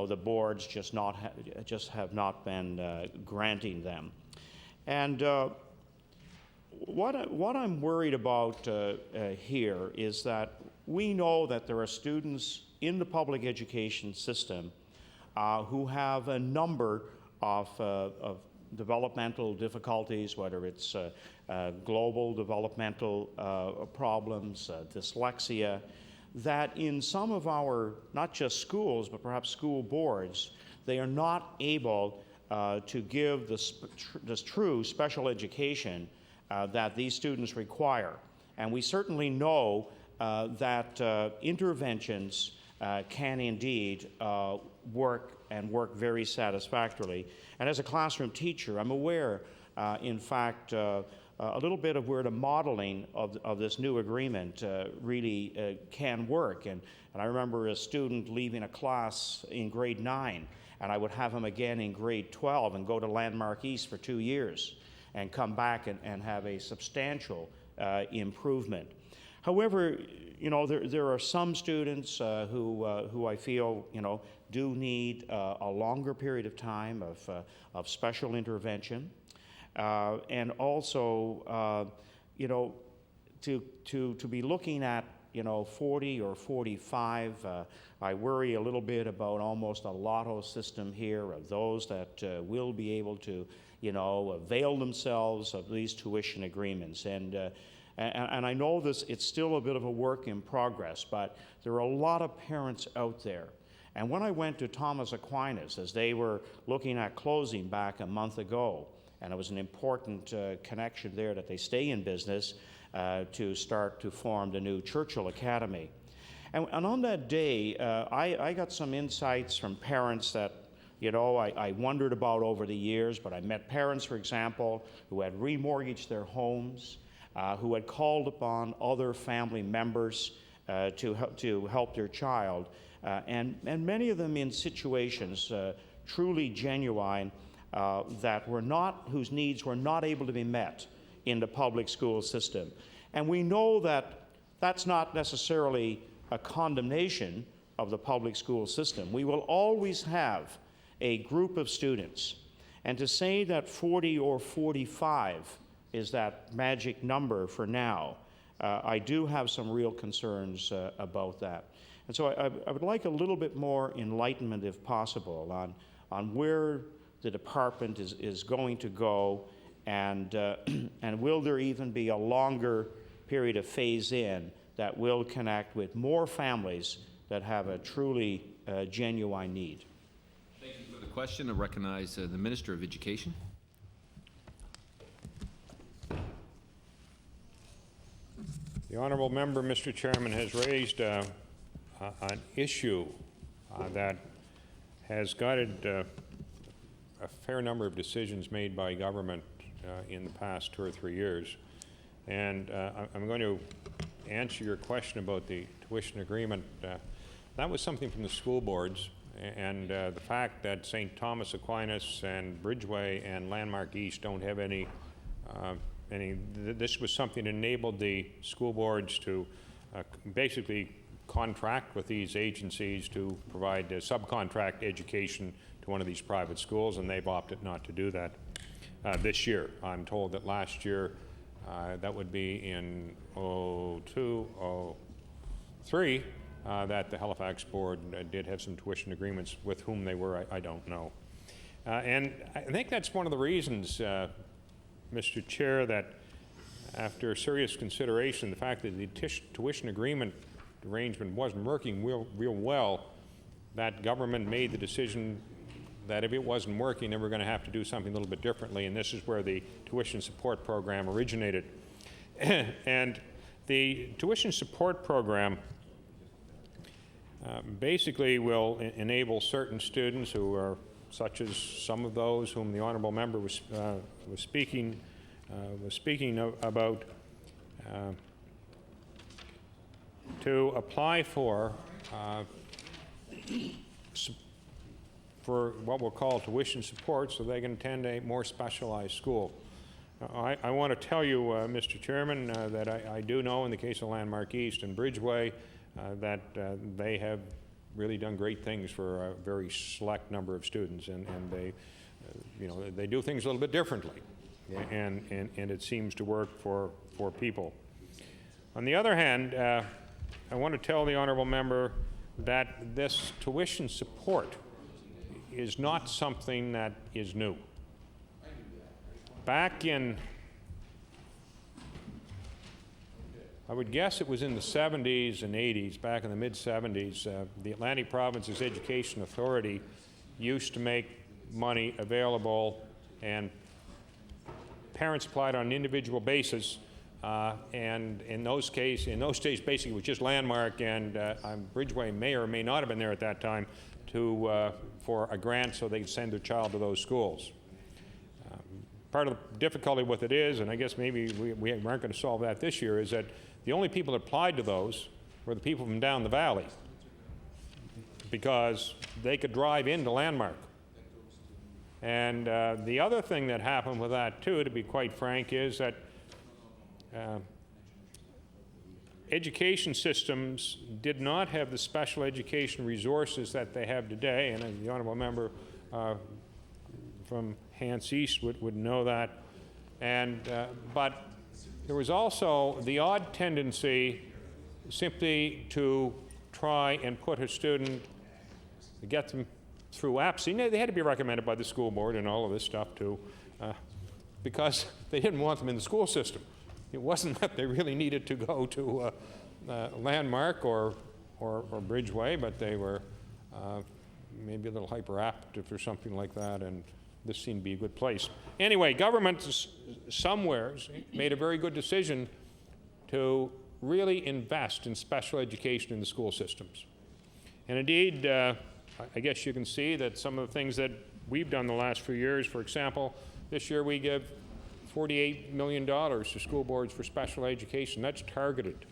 [SPEAKER 4] the boards just have not been granting them. And what I'm worried about here is that we know that there are students in the public education system who have a number of developmental difficulties, whether it's global developmental problems, dyslexia, that in some of our, not just schools, but perhaps school boards, they are not able to give this true special education that these students require. And we certainly know that interventions can indeed work very satisfactorily. And as a classroom teacher, I'm aware, in fact, a little bit of where the modeling of this new agreement really can work. And I remember a student leaving a class in grade 9, and I would have him again in grade 12 and go to Landmark East for 2 years and come back and have a substantial improvement. However, there are some students who I feel, do need a longer period of time of special intervention, and also, to be looking at 40 or 45. I worry a little bit about almost a lotto system here of those that will be able to, avail themselves of these tuition agreements. And I know it's still a bit of a work in progress, but there are a lot of parents out there. And when I went to Thomas Aquinas, as they were looking at closing back a month ago, and it was an important connection there that they stay in business to start to form the new Churchill Academy. And on that day, I got some insights from parents that, I wondered about over the years, but I met parents, for example, who had remortgaged their homes, who had called upon other family members to help their child, and many of them in situations truly genuine whose needs were not able to be met in the public school system. And we know that that's not necessarily a condemnation of the public school system. We will always have a group of students. And to say that 40 or 45 is that magic number for now, I do have some real concerns about that. And so I would like a little bit more enlightenment, if possible, on where the department is going to go, and will there even be a longer period of phase-in that will connect with more families that have a truly genuine need.
[SPEAKER 5] Thank you for the question. I recognize the Minister of Education.
[SPEAKER 1] The honourable member, Mr. Chairman, has raised an issue that has guided a fair number of decisions made by government in the past 2 or 3 years. And I'm going to answer your question about the tuition agreement. That was something from the school boards, and the fact that St. Thomas Aquinas and Bridgeway and Landmark East don't have any, this was something that enabled the school boards to basically contract with these agencies to provide subcontract education to one of these private schools, and they've opted not to do that this year. I'm told that last year, that would be in 02, 03, that the Halifax board did have some tuition agreements. With whom they were, I don't know. And I think that's one of the reasons, Mr. Chair, that after serious consideration, the fact that the tuition agreement arrangement wasn't working real well, that government made the decision that if it wasn't working, then we're going to have to do something a little bit differently, and this is where the tuition support program originated. And the tuition support program basically will enable certain students who are, such as some of those whom the honourable member was speaking about, to apply for what we'll call tuition support so they can attend a more specialized school. I want to tell you, Mr. Chairman, that I do know in the case of Landmark East and Bridgeway that they have really done great things for a very select number of students, and they, they do things a little bit differently, and it seems to work for people. On the other hand, I want to tell the honourable member that this tuition support is not something that is new. Back in, I would guess it was in the 70s and 80s, back in the mid-70s, the Atlantic Province's Education Authority used to make money available, and parents applied on an individual basis. And in those days, basically, it was just Landmark, and Bridgeway may or may not have been there at that time for a grant so they could send their child to those schools. Part of the difficulty with it is, and I guess maybe we aren't going to solve that this year, is that the only people that applied to those were the people from down the valley, because they could drive into Landmark. And the other thing that happened with that, too, to be quite frank, is that education systems did not have the special education resources that they have today, and the honourable member from Hants East would know that. And but there was also the odd tendency simply to try and put a student, to get them through APSI. They had to be recommended by the school board and all of this stuff too, because they didn't want them in the school system. It wasn't that they really needed to go to Landmark or Bridgeway, but they were maybe a little hyperactive or something like that, and this seemed to be a good place. Anyway, government somewhere made a very good decision to really invest in special education in the school systems. And indeed, I guess you can see that some of the things that we've done the last few years, for example, this year we give $48 million to school boards for special education. That's targeted.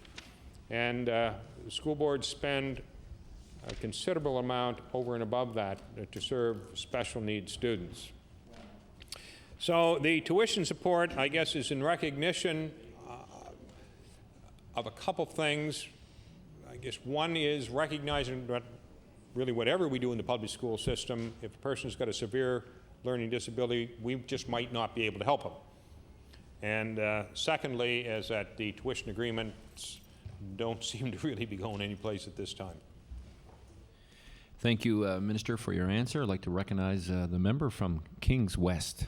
[SPEAKER 1] And school boards spend a considerable amount over and above that to serve special needs students. So the tuition support, I guess, is in recognition of a couple things. I guess one is recognizing that really whatever we do in the public school system, if a person's got a severe learning disability, we just might not be able to help them. And secondly, is that the tuition agreements don't seem to really be going anyplace at this time.
[SPEAKER 5] Thank you, Minister, for your answer. I'd like to recognize the member from Kings West.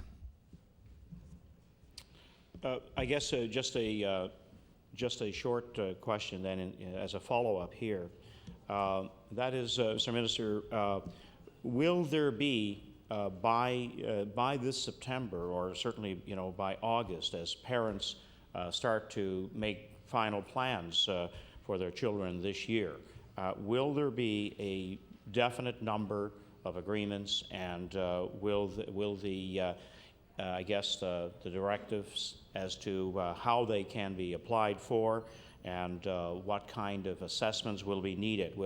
[SPEAKER 4] I guess just a short question then, as a follow-up here. That is, Mr. Minister, will there be by this September, or certainly by August, as parents start to make final plans for their children this year, will there be a definite number of agreements, and will the I guess the directives as to how they can be applied for, and what kind of assessments will be needed,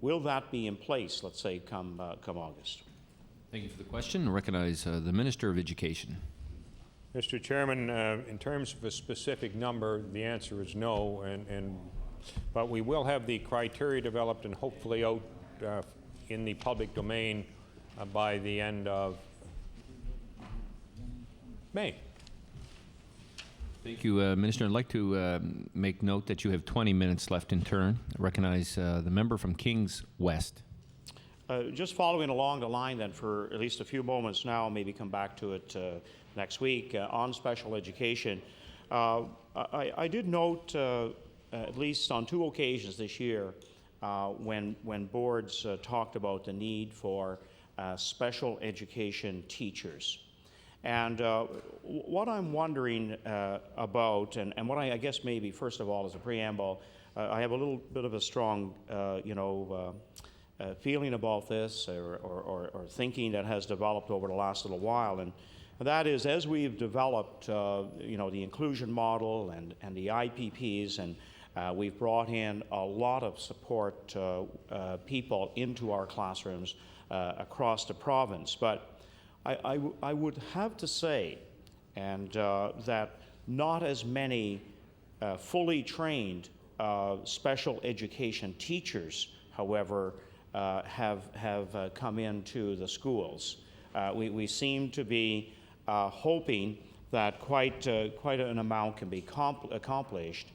[SPEAKER 4] will that be in place, let's say, come August?
[SPEAKER 5] Thank you for the question. I recognize the Minister of Education.
[SPEAKER 1] Mr. Chairman, in terms of a specific number, the answer is no, but we will have the criteria developed and hopefully out in the public domain by the end of May.
[SPEAKER 5] Thank you, Minister. I'd like to make note that you have 20 minutes left in turn. I recognize the member from Kings West.
[SPEAKER 4] Just following along the line then for at least a few moments now, maybe come back to it next week, on special education. I did note, at least on 2 occasions this year, when boards talked about the need for special education teachers. And what I'm wondering about, and what I guess maybe first of all as a preamble, I have a little bit of a strong, feeling about this, or thinking that has developed over the last little while, and that is, as we've developed, the inclusion model and the IPPs, and we've brought in a lot of support people into our classrooms across the province, but I would have to say, and that not as many fully trained special education teachers, however, have come into the schools. We seem to be hoping that quite an amount can be accomplished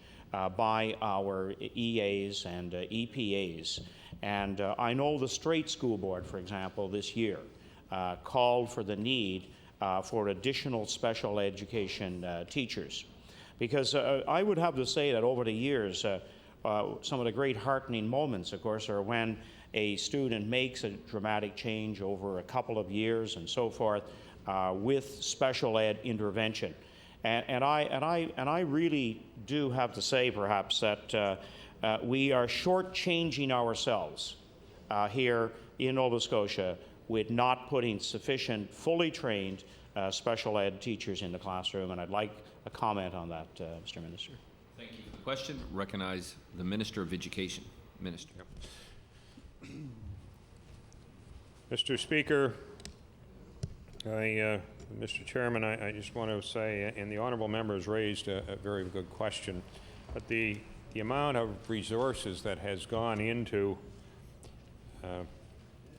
[SPEAKER 4] by our EAs and EPAs. And I know the Strait School Board, for example, this year called for the need for additional special education teachers. Because I would have to say that over the years, some of the great heartening moments, of course, are when a student makes a dramatic change over a couple of years and so forth with special ed intervention. And I really do have to say, perhaps, that we are shortchanging ourselves here in Nova Scotia with not putting sufficient, fully trained special ed teachers in the classroom, and I'd like a comment on that, Mr. Minister.
[SPEAKER 5] Thank you for the question. Recognize the Minister of Education. Minister.
[SPEAKER 1] Mr. Speaker, Mr. Chairman, I just want to say, and the honourable member has raised a very good question, but the amount of resources that has gone into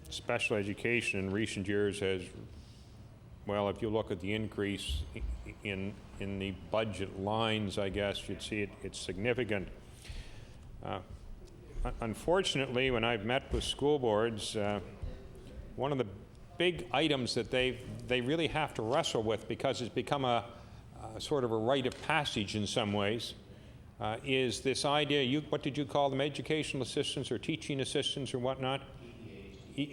[SPEAKER 1] special education in recent years has, well, if you look at the increase in the budget lines, I guess you'd see it's significant. Unfortunately, when I've met with school boards, one of the big items that they really have to wrestle with, because it's become a sort of a rite of passage in some ways, is this idea, what did you call them, educational assistants or teaching assistants or whatnot?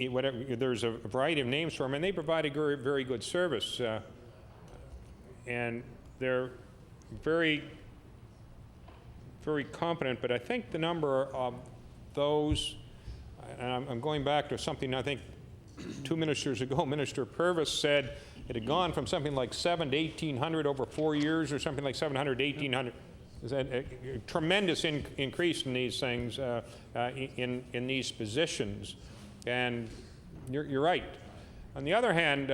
[SPEAKER 1] Whatever, there's a variety of names for them, and they provide a very, very good service. And they're very, very competent, but I think the number of those, and I'm going back to something I think 2 ministers ago, Minister Purvis said it had gone from something like 7 to 1,800 over 4 years, or something like 700 to 1,800. There's a tremendous increase in these things, in these positions. And you're right. On the other hand,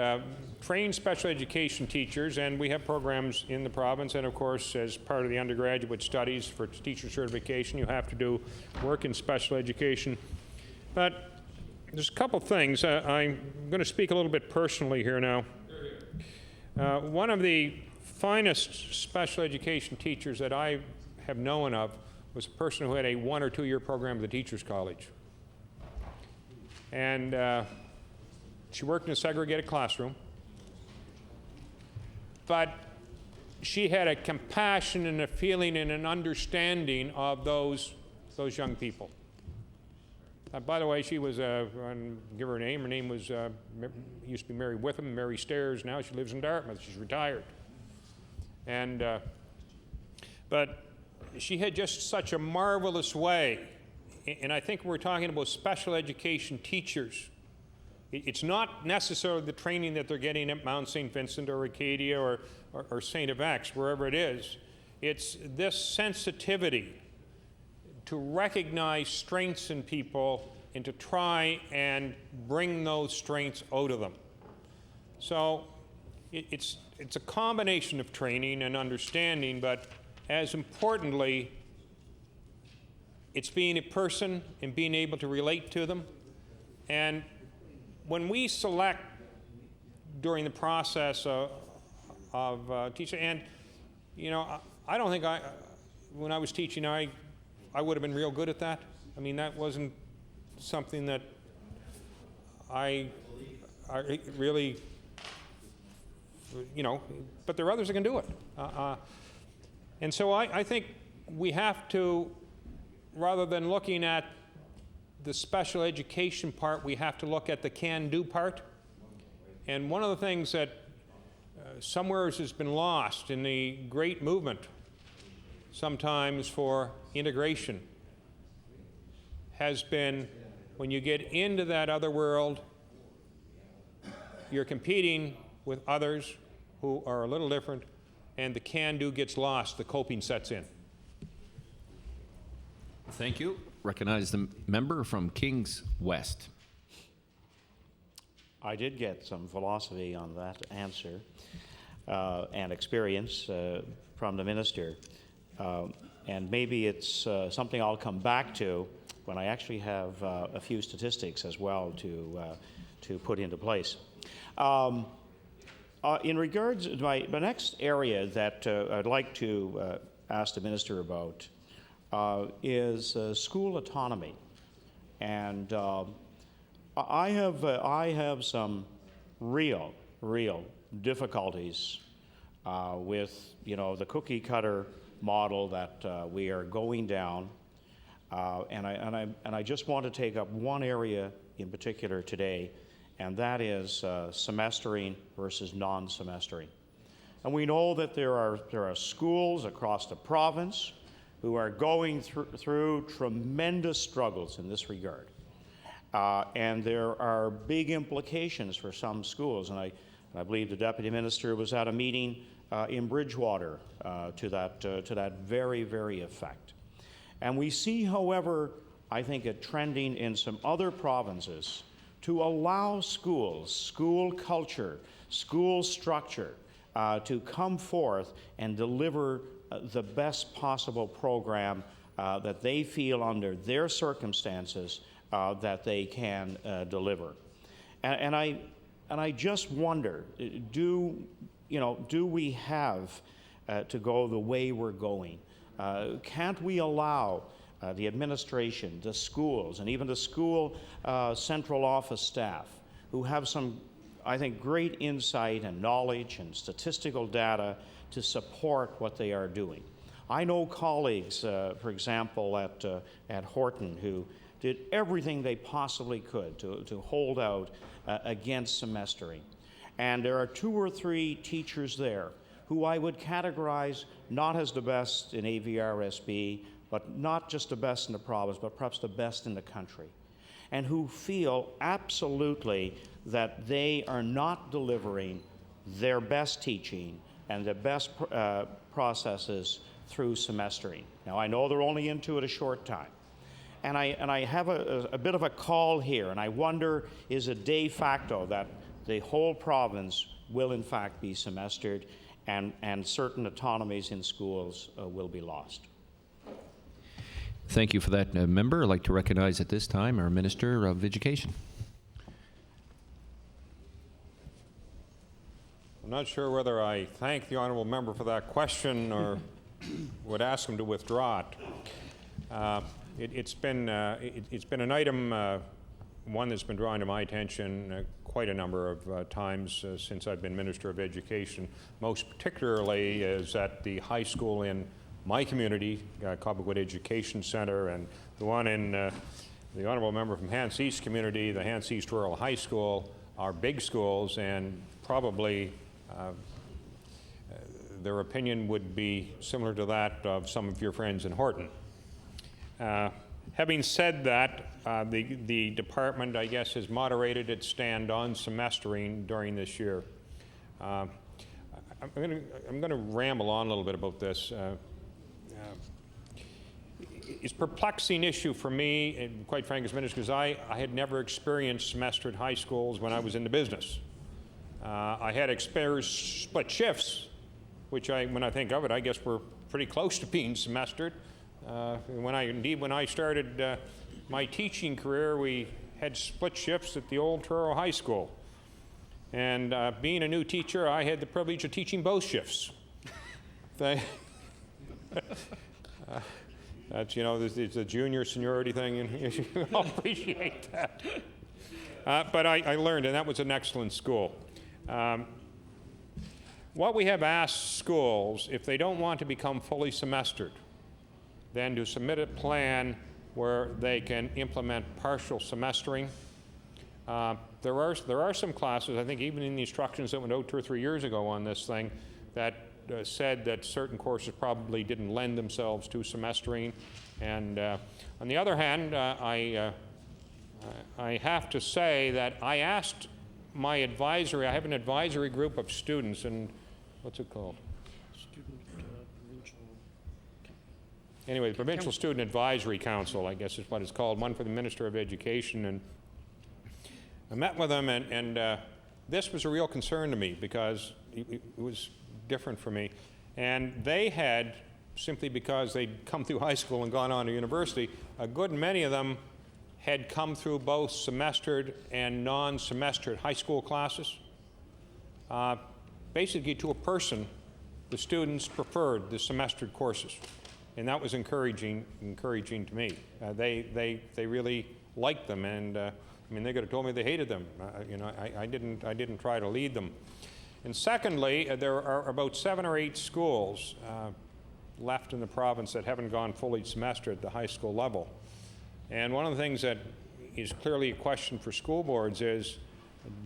[SPEAKER 1] trained special education teachers, and we have programs in the province, and of course, as part of the undergraduate studies for teacher certification, you have to do work in special education. But there's a couple things. I'm going to speak a little bit personally here now. One of the finest special education teachers that I have known of was a person who had a 1 or 2 year program at the Teachers College. And she worked in a segregated classroom, but she had a compassion and a feeling and an understanding of those young people. By the way, she was, I'll give her a name. Her name was, used to be Mary Witham, Mary Stairs. Now she lives in Dartmouth. She's retired. And, but she had just such a marvelous way. And I think we're talking about special education teachers. It's not necessarily the training that they're getting at Mount St. Vincent or Acadia or St. FX, wherever it is. It's this sensitivity to recognize strengths in people and to try and bring those strengths out of them. So it's a combination of training and understanding, but as importantly, it's being a person and being able to relate to them. And when we select during the process of teaching, and you know, I don't think when I was teaching, I would have been real good at that. I mean, that wasn't something that I really, you know, but there are others that can do it. And so I think we have to, rather than looking at the special education part, we have to look at the can-do part. And one of the things that somewhere has been lost in the great movement sometimes for integration has been, when you get into that other world, you're competing with others who are a little different, and the can-do gets lost, the coping sets in.
[SPEAKER 5] Thank you. Recognize the member from Kings West.
[SPEAKER 4] I did get some philosophy on that answer and experience from the minister. And maybe it's something I'll come back to when I actually have a few statistics as well to put into place. In regards to my next area that I'd like to ask the minister about is school autonomy, and I have some real difficulties with the cookie cutter model that we are going down, and I just want to take up one area in particular today, and that is semestering versus non-semestering. And we know that there are schools across the province who are going through tremendous struggles in this regard. And there are big implications for some schools. And I believe the Deputy Minister was at a meeting in Bridgewater to that very, very effect. And we see, however, I think it trending in some other provinces to allow schools, school culture, school structure to come forth and deliver the best possible program that they feel under their circumstances that they can deliver. And I just wonder, do we have to go the way we're going? Can't we allow the administration, the schools, and even the school central office staff who have some, I think, great insight and knowledge and statistical data to support what they are doing? I know colleagues, for example, at Horton, who did everything they possibly could to hold out against semestering. And there are 2 or 3 teachers there who I would categorize not as the best in AVRSB, but not just the best in the province, but perhaps the best in the country, and who feel absolutely that they are not delivering their best teaching and the best processes through semestering. Now, I know they're only into it a short time, and I have a bit of a call here, and I wonder, is it de facto that the whole province will in fact be semestered, and certain autonomies in schools will be lost?
[SPEAKER 5] Thank you for that, member. I'd like to recognize at this time our Minister of Education.
[SPEAKER 1] I'm not sure whether I thank the honourable member for that question or would ask him to withdraw it. It's been an item, one that's been drawing to my attention quite a number of times since I've been Minister of Education. Most particularly is at the high school in my community, Cobequid Education Centre, and the one in the honourable member from Hants East community, the Hants East Rural High School, are big schools, and probably their opinion would be similar to that of some of your friends in Horton. Having said that, the department, I guess, has moderated its stand on semestering during this year. I'm going to ramble on a little bit about this. It's a perplexing issue for me, and quite frankly, as minister, because I had never experienced semestered high schools when I was in the business. I had experienced split shifts, which when I think of it, I guess we're pretty close to being semestered. When I started my teaching career, we had split shifts at the old Truro High School. And being a new teacher, I had the privilege of teaching both shifts. That's, it's a junior seniority thing, and you all appreciate that. But I learned, and that was an excellent school. What we have asked schools, if they don't want to become fully semestered, then to submit a plan where they can implement partial semestering. There are some classes, I think even in the instructions that went out 2 or 3 years ago on this thing, that said that certain courses probably didn't lend themselves to semestering. And on the other hand, I have to say that I asked my advisory, I have an advisory group of students, and what's it called? Anyway, the Provincial Student Advisory Council, I guess is what it's called, one for the Minister of Education. And I met with them, and this was a real concern to me because it was different for me. And they had simply because they'd come through high school and gone on to university. A good many of them had come through both semestered and non-semestered high school classes. Basically, to a person, the students preferred the semestered courses, and that was encouraging to me. They really liked them, and I mean, they could have told me they hated them. You know, I didn't try to lead them. And secondly, there are about 7 or 8 schools left in the province that haven't gone fully semestered at the high school level. And one of the things that is clearly a question for school boards is,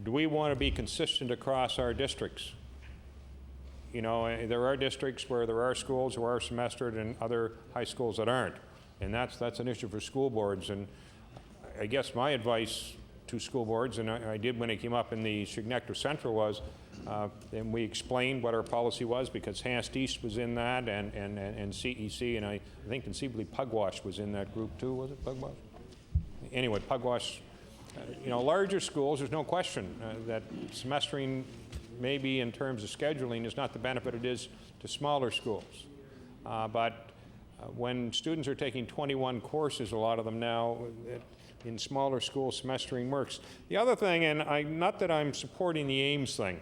[SPEAKER 1] do we want to be consistent across our districts? You know, there are districts where there are schools who are semestered and other high schools that aren't. And that's an issue for school boards. And I guess my advice to school boards, and I did when it came up in the Chignector Central, was, and we explained what our policy was, because Hast East was in that, and CEC, and I think conceivably Pugwash was in that group too. Was it Pugwash? Anyway, Pugwash, you know, larger schools, there's no question that semestering, maybe in terms of scheduling, is not the benefit it is to smaller schools. But when students are taking 21 courses, a lot of them now, in smaller schools, semestering works. The other thing, and not that I'm supporting the Ames thing,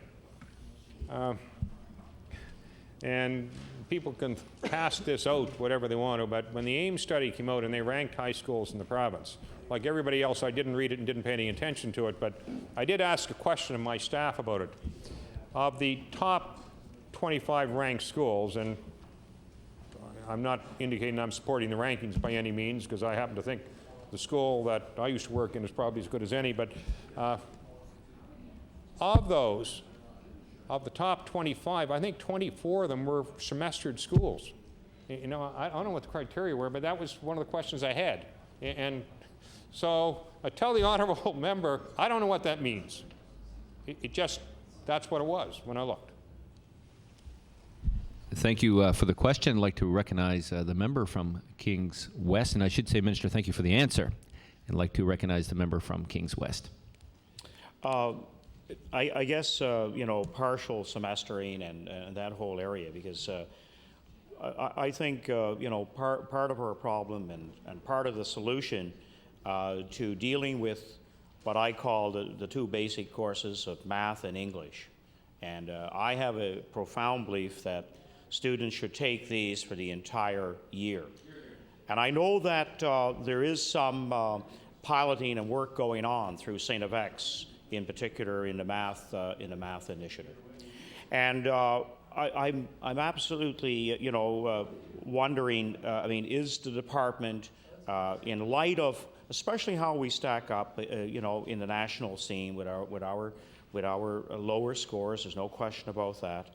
[SPEAKER 1] and people can pass this out whatever they want to, but when the Ames study came out and they ranked high schools in the province, like everybody else, I didn't read it and didn't pay any attention to it, but I did ask a question of my staff about it. Of the top 25 ranked schools, and I'm not indicating I'm supporting the rankings by any means, because I happen to think the school that I used to work in is probably as good as any, but of those, of the top 25, I think 24 of them were semestered schools. You know, I don't know what the criteria were, but that was one of the questions I had. And so I tell the honorable member, I don't know what that means. It just, that's what it was when I looked.
[SPEAKER 5] Thank you for the question. I'd like to recognize the member from Kings West. And I should say, Minister, thank you for the answer. I'd like to recognize the member from Kings West.
[SPEAKER 4] I guess, you know, partial semestering and that whole area, because I think, you know, part of our problem and part of the solution to dealing with what I call the 2 basic courses of math and English. And I have a profound belief that students should take these for the entire year. And I know that there is some piloting and work going on through St. FX, in particular in the math initiative. And I'm absolutely, you know, wondering. I mean, is the department, in light of especially how we stack up, you know, in the national scene with our lower scores? There's no question about that.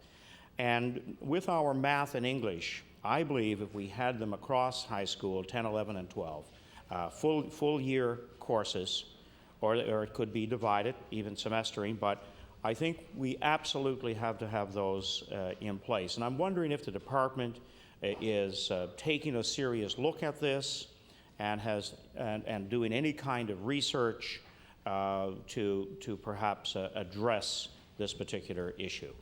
[SPEAKER 4] And with our math and English, I believe if we had them across high school, 10, 11, and 12, full year courses, or it could be divided, even semestering, but I think we absolutely have to have those in place. And I'm wondering if the department is taking a serious look at this and doing any kind of research to perhaps address this particular issue.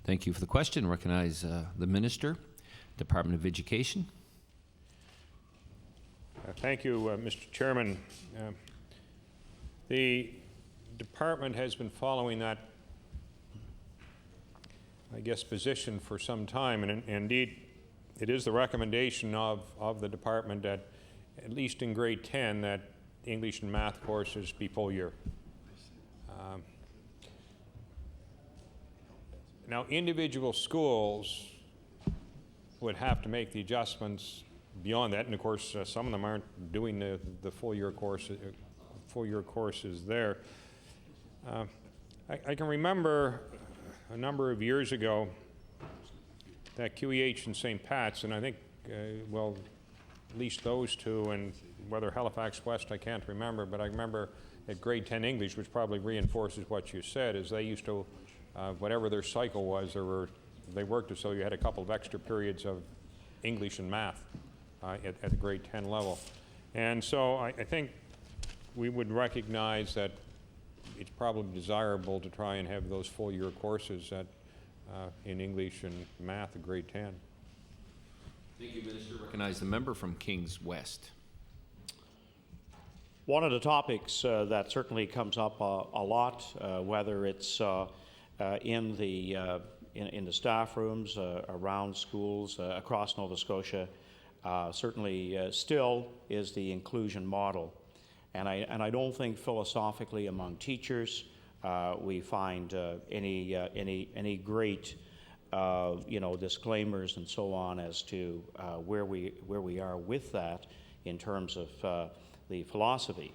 [SPEAKER 5] Thank you for the question. Recognize the Minister, Department of Education.
[SPEAKER 1] Thank you, Mr. Chairman. The department has been following that, I guess, position for some time, and indeed it is the recommendation of the department that, at least in grade 10, that English and math courses be full year. Now, individual schools would have to make the adjustments beyond that, and of course, some of them aren't doing the full year courses there. I can remember a number of years ago that QEH and St. Pat's, and I think, well, at least those two, and whether Halifax West, I can't remember, but I remember at grade 10 English, which probably reinforces what you said, is they used to, whatever their cycle was, they worked as though you had a couple of extra periods of English and math at the grade 10 level. And so I think we would recognize that it's probably desirable to try and have those full year courses in English and math at grade 10.
[SPEAKER 5] Thank you, Minister. Recognize the member from Kings West.
[SPEAKER 4] One of the topics that certainly comes up a lot, whether it's in the staff rooms around schools across Nova Scotia, certainly still is the inclusion model. And I don't think philosophically among teachers we find any great disclaimers and so on as to where we are with that in terms of the philosophy.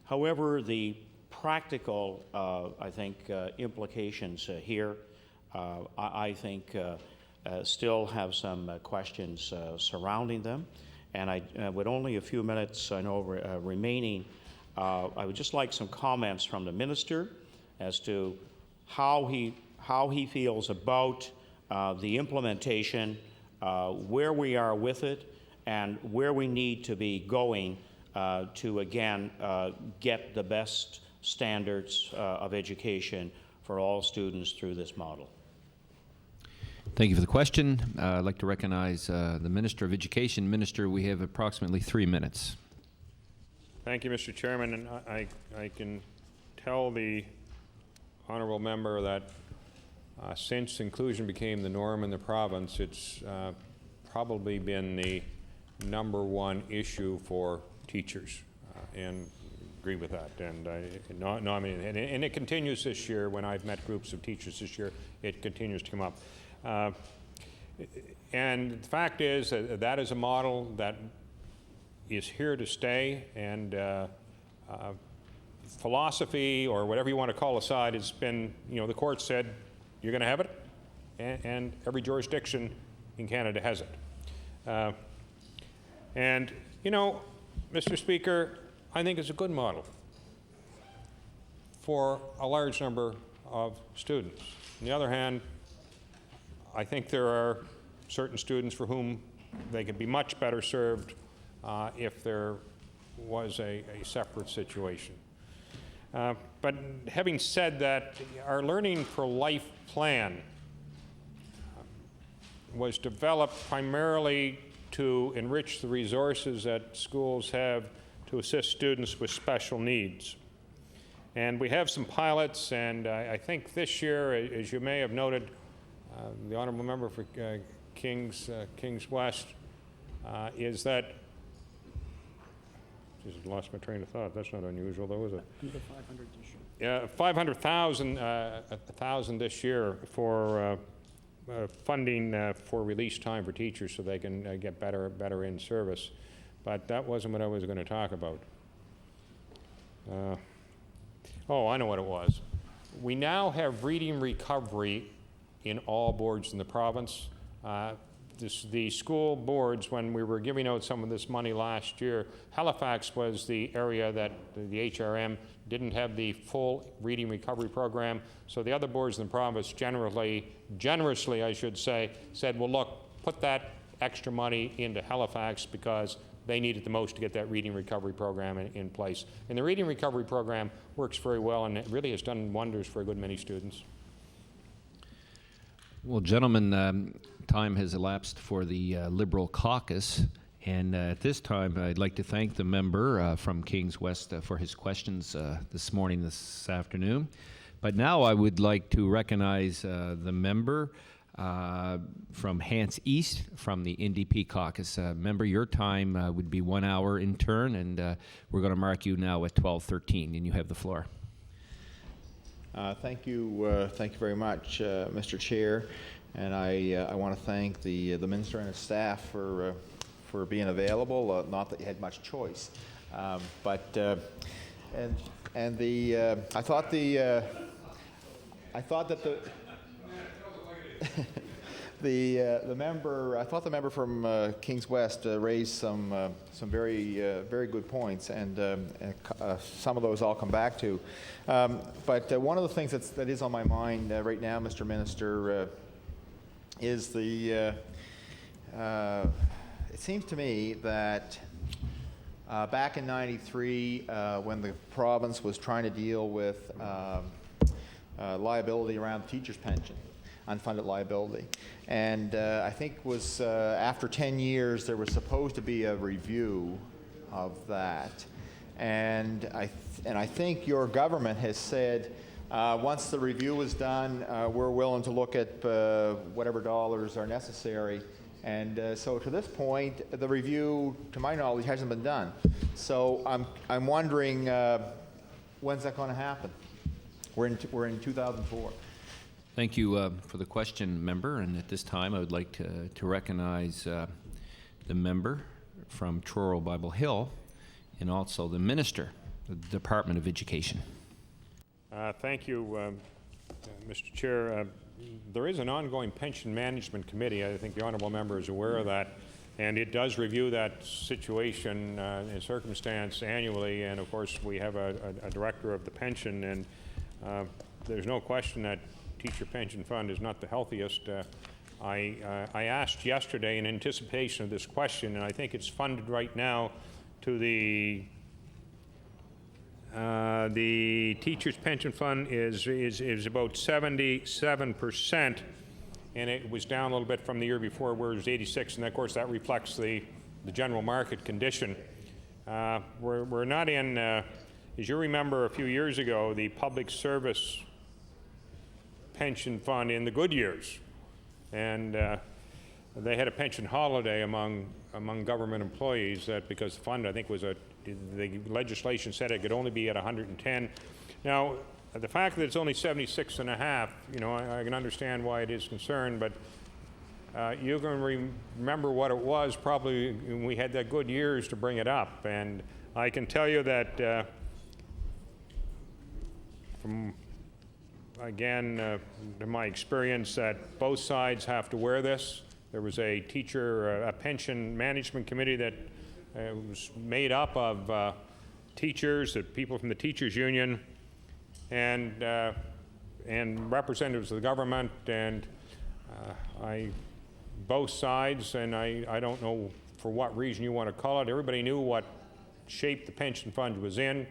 [SPEAKER 4] However, the practical, I think, implications here, I think, still have some questions surrounding them. And with only a few minutes, I know, remaining, I would just like some comments from the minister as to how he feels about the implementation, where we are with it, and where we need to be going to, again, get the best standards of education for all students through this model.
[SPEAKER 5] Thank you for the question. I'd like to recognize the Minister of Education. Minister, we have approximately 3 minutes.
[SPEAKER 1] Thank you, Mr. Chairman, and I can tell the honourable member that since inclusion became the norm in the province, it's probably been the #1 issue for teachers, and agree with that. And and it continues this year. When I've met groups of teachers this year, it continues to come up. And the fact is that is a model that is here to stay, and philosophy, or whatever you want to call aside, it's been, the court said, you're going to have it, and every jurisdiction in Canada has it. And, Mr. Speaker, I think it's a good model for a large number of students. On the other hand, I think there are certain students for whom they could be much better served if there was a separate situation. But having said that, our Learning for Life plan was developed primarily to enrich the resources that schools have to assist students with special needs. And we have some pilots, and I think this year, as you may have noted, the honourable member for Kings West, is that, just lost my train of thought. That's not unusual, though, is it?
[SPEAKER 6] Under 500 this year.
[SPEAKER 1] Yeah, 500,000 this year for funding for release time for teachers so they can get better in service. But that wasn't what I was going to talk about. Oh, I know what it was. We now have reading recovery in all boards in the province. The school boards, when we were giving out some of this money last year, Halifax was the area that the HRM didn't have the full reading recovery program, so the other boards in the province generously, I should say, said, well, look, put that extra money into Halifax because they need it the most to get that reading recovery program in place. And the reading recovery program works very well, and it really has done wonders for a good many students.
[SPEAKER 5] Well, gentlemen, time has elapsed for the Liberal caucus, and at this time I'd like to thank the member from Kings West for his questions this afternoon. But now I would like to recognize the member from Hants East from the NDP caucus. Member, your time would be 1 hour in turn, and we're going to mark you now at 12:13, and you have the floor.
[SPEAKER 7] Thank you very much, Mr. Chair, and I want to thank the minister and his staff for being available. Not that you had much choice, but I thought the member from Kings West raised some very good points, and some of those I'll come back to. But one of the things that is on my mind right now, Mr. Minister, is it seems to me that back in '93, when the province was trying to deal with liability around the teacher's pension, unfunded liability. And I think it was after 10 years, there was supposed to be a review of that. And I think your government has said, once the review is done, we're willing to look at whatever dollars are necessary. And so to this point, the review, to my knowledge, hasn't been done. So I'm wondering, when's that going to happen? We're in 2004.
[SPEAKER 5] Thank you for the question, member. And at this time, I would like to recognize the member from Truro Bible Hill and also the minister of the Department of Education.
[SPEAKER 1] Thank you, Mr. Chair. There is an ongoing pension management committee. I think the honourable member is aware of that, and it does review that situation and circumstance annually. And of course, we have a director of the pension, and there's no question that teacher pension fund is not the healthiest. I asked yesterday in anticipation of this question, and I think it's funded right now to the teacher's pension fund is about 77%, and it was down a little bit from the year before, where it was 86, and of course that reflects the general market condition. We're not in, as you remember, a few years ago, the public service pension fund in the good years, and they had a pension holiday among government employees, that because the fund, I think, the legislation said it could only be at 110. Now, the fact that it's only 76 and a half, you know, I can understand why it is concerned, but you can remember what it was probably when we had that good years to bring it up. And I can tell you that from, again, in my experience, that both sides have to wear this. There was a pension management committee that was made up of teachers, people from the teachers union, and representatives of the government, and both sides, and I don't know for what reason you want to call it, everybody knew what shape the pension fund was in,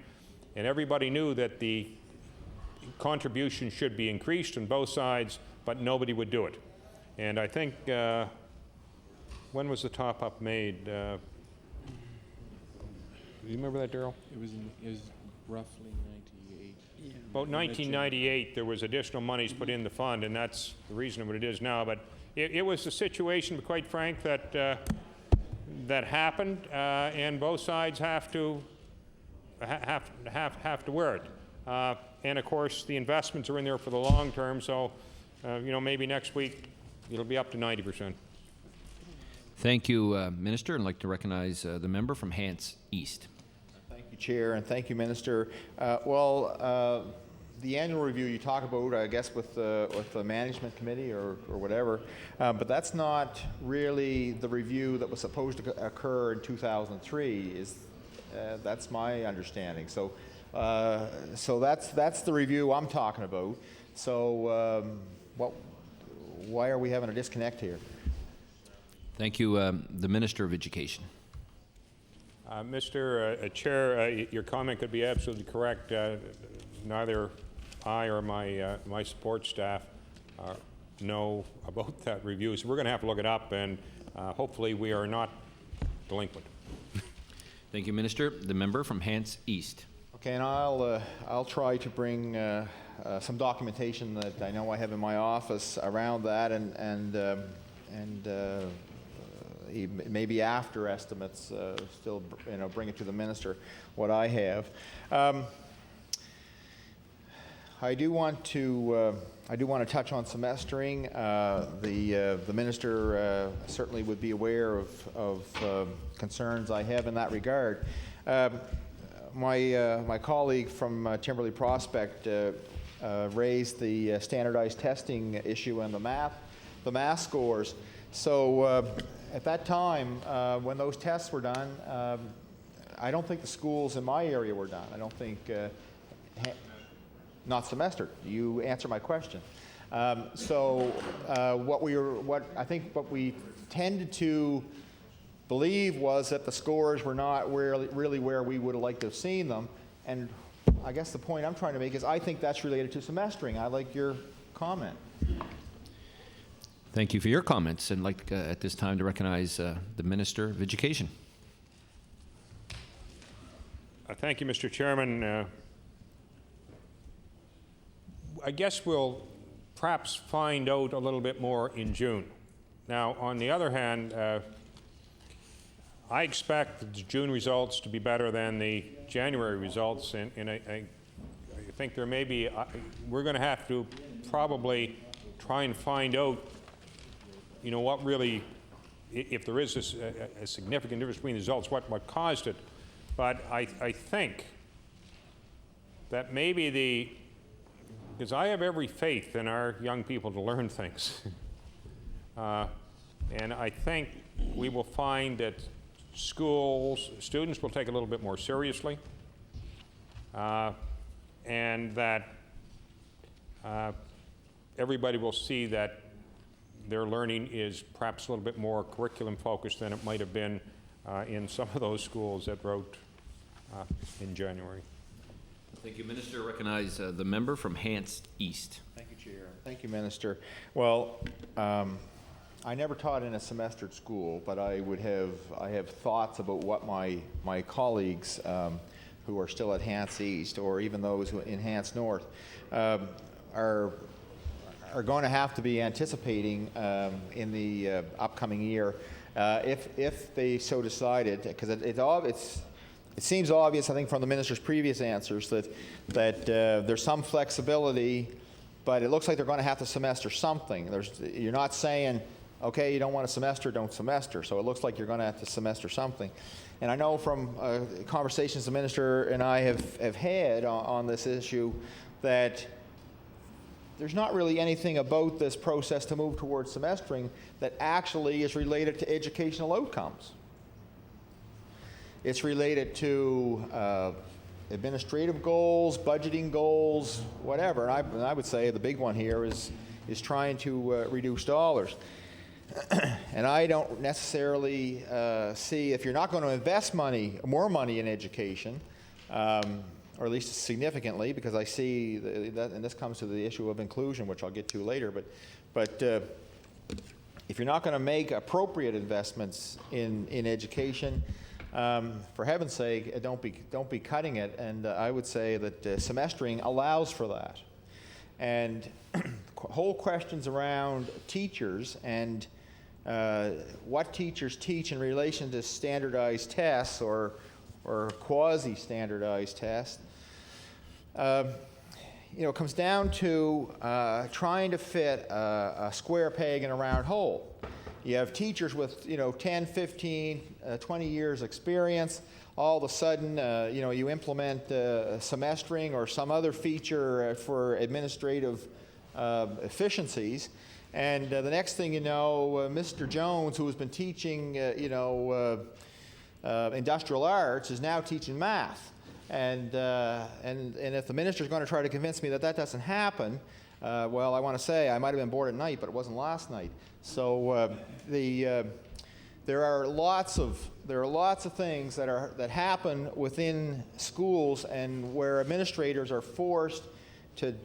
[SPEAKER 1] and everybody knew that the contribution should be increased on both sides, but nobody would do it. And I think, when was the top-up made? Do you remember that, Darrell?
[SPEAKER 6] It was roughly 98. Yeah.
[SPEAKER 1] About 1998, there was additional monies put in the fund, and that's the reason what it is now. But it was a situation, quite frank, that happened, and both sides have to wear it. And of course, the investments are in there for the long term, so you know, maybe next week it'll be up to 90%.
[SPEAKER 5] Thank you, Minister. I'd like to recognize the member from Hants East.
[SPEAKER 7] Thank you, Chair, and thank you, Minister. The annual review you talk about, I guess, with the management committee or whatever, but that's not really the review that was supposed to occur in 2003. That's my understanding. So that's the review I'm talking about. So why are we having a disconnect here?
[SPEAKER 5] Thank you, the Minister of Education.
[SPEAKER 1] Mr. Chair, your comment could be absolutely correct. Neither I or my support staff know about that review, so we're going to have to look it up, and hopefully we are not delinquent.
[SPEAKER 5] Thank you, Minister. The member from Hants East.
[SPEAKER 7] Okay, and I'll try to bring some documentation that I know I have in my office around that, and maybe after estimates, still, you know, bring it to the minister what I have. I do want to touch on semestering. The minister certainly would be aware of concerns I have in that regard. My colleague from Timberley Prospect raised the standardized testing issue and the math scores. So at that time, when those tests were done, I don't think the schools in my area were done. I don't think, not semestered. You answer my question. What we tended to believe was that the scores were not really where we would have liked to have seen them. And I guess the point I'm trying to make is I think that's related to semestering. I like your comment.
[SPEAKER 5] Thank you for your comments, and I'd like at this time to recognize the Minister of Education.
[SPEAKER 1] Thank you, Mr. Chairman. I guess we'll perhaps find out a little bit more in June. Now, on the other hand, I expect the June results to be better than the January results, and I think there may be, we're going to have to probably try and find out, you know, what really, if there is a significant difference between the results, what caused it. But I think that maybe because I have every faith in our young people to learn things. And I think we will find that students will take a little bit more seriously, and that everybody will see that their learning is perhaps a little bit more curriculum focused than it might have been in some of those schools that wrote in January.
[SPEAKER 5] Thank you, Minister. Recognize the member from Hants East.
[SPEAKER 7] Thank you, Chair. Thank you, Minister. Well, I never taught in a semestered school, but I have thoughts about what my colleagues who are still at Hants East, or even those who in Hants North, are going to have to be anticipating in the upcoming year, if they so decided, because it seems obvious, I think, from the Minister's previous answers that there's some flexibility, but it looks like they're going to have to semester something. You're not saying, okay, you don't want to semester, don't semester. So it looks like you're going to have to semester something. And I know from conversations the Minister and I have had on this issue that there's not really anything about this process to move towards semestering that actually is related to educational outcomes. It's related to administrative goals, budgeting goals, whatever. And I would say the big one here is trying to reduce dollars. And I don't necessarily see, if you're not going to invest more money in education, or at least significantly, because I see that, and this comes to the issue of inclusion, which I'll get to later, but if you're not going to make appropriate investments in education, for heaven's sake, don't be cutting it. And I would say that semestering allows for that. And whole questions around teachers and what teachers teach in relation to standardized tests or quasi-standardized tests, comes down to trying to fit a square peg in a round hole. You have teachers with 10, 15, 20 years experience. All of a sudden, you implement semestering or some other feature for administrative efficiencies, and the next thing you know, Mr. Jones, who has been teaching industrial arts, is now teaching math. And if the Minister is going to try to convince me that doesn't happen, well, I want to say I might have been bored at night, but it wasn't last night. So there are lots of things that happen within schools, and where administrators are forced to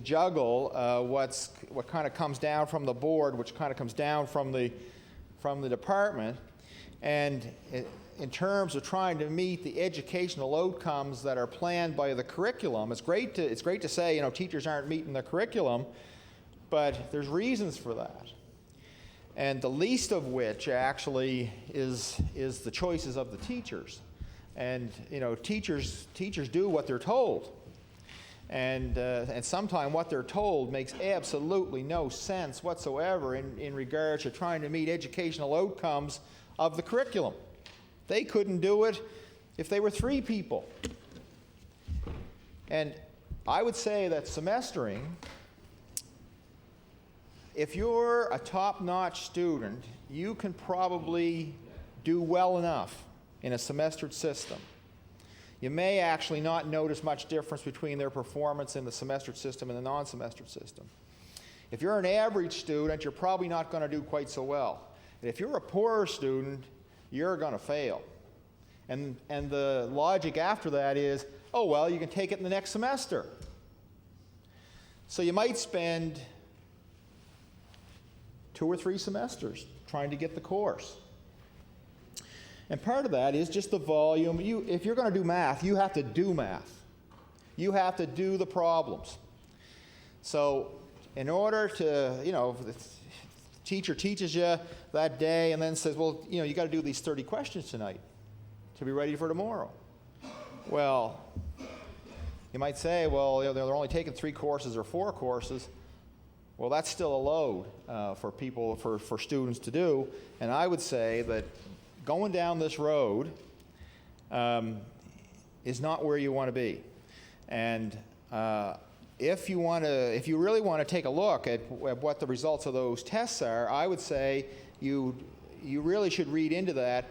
[SPEAKER 7] juggle what kind of comes down from the board, which kind of comes down from the department, and in terms of trying to meet the educational outcomes that are planned by the curriculum. It's great to say teachers aren't meeting the curriculum, but there's reasons for that. And the least of which actually is the choices of the teachers. And teachers do what they're told. And sometimes what they're told makes absolutely no sense whatsoever in regards to trying to meet educational outcomes of the curriculum. They couldn't do it if they were 3 people. And I would say that semestering, if you're a top-notch student, you can probably do well enough in a semestered system. You may actually not notice much difference between their performance in the semestered system and the non-semestered system. If you're an average student, you're probably not going to do quite so well. And if you're a poorer student, you're going to fail. And the logic after that is, oh, well, you can take it in the next semester. So you might spend 2 or 3 semesters trying to get the course. And part of that is just the volume. If you're going to do math, you have to do math. You have to do the problems. So in order to, if the teacher teaches you that day and then says, well, you got to do these 30 questions tonight to be ready for tomorrow. Well, you might say, well, they're only taking 3 courses or 4 courses. Well, that's still a load for students to do. And I would say that going down this road is not where you want to be. And if you really want to take a look at what the results of those tests are, I would say you really should read into that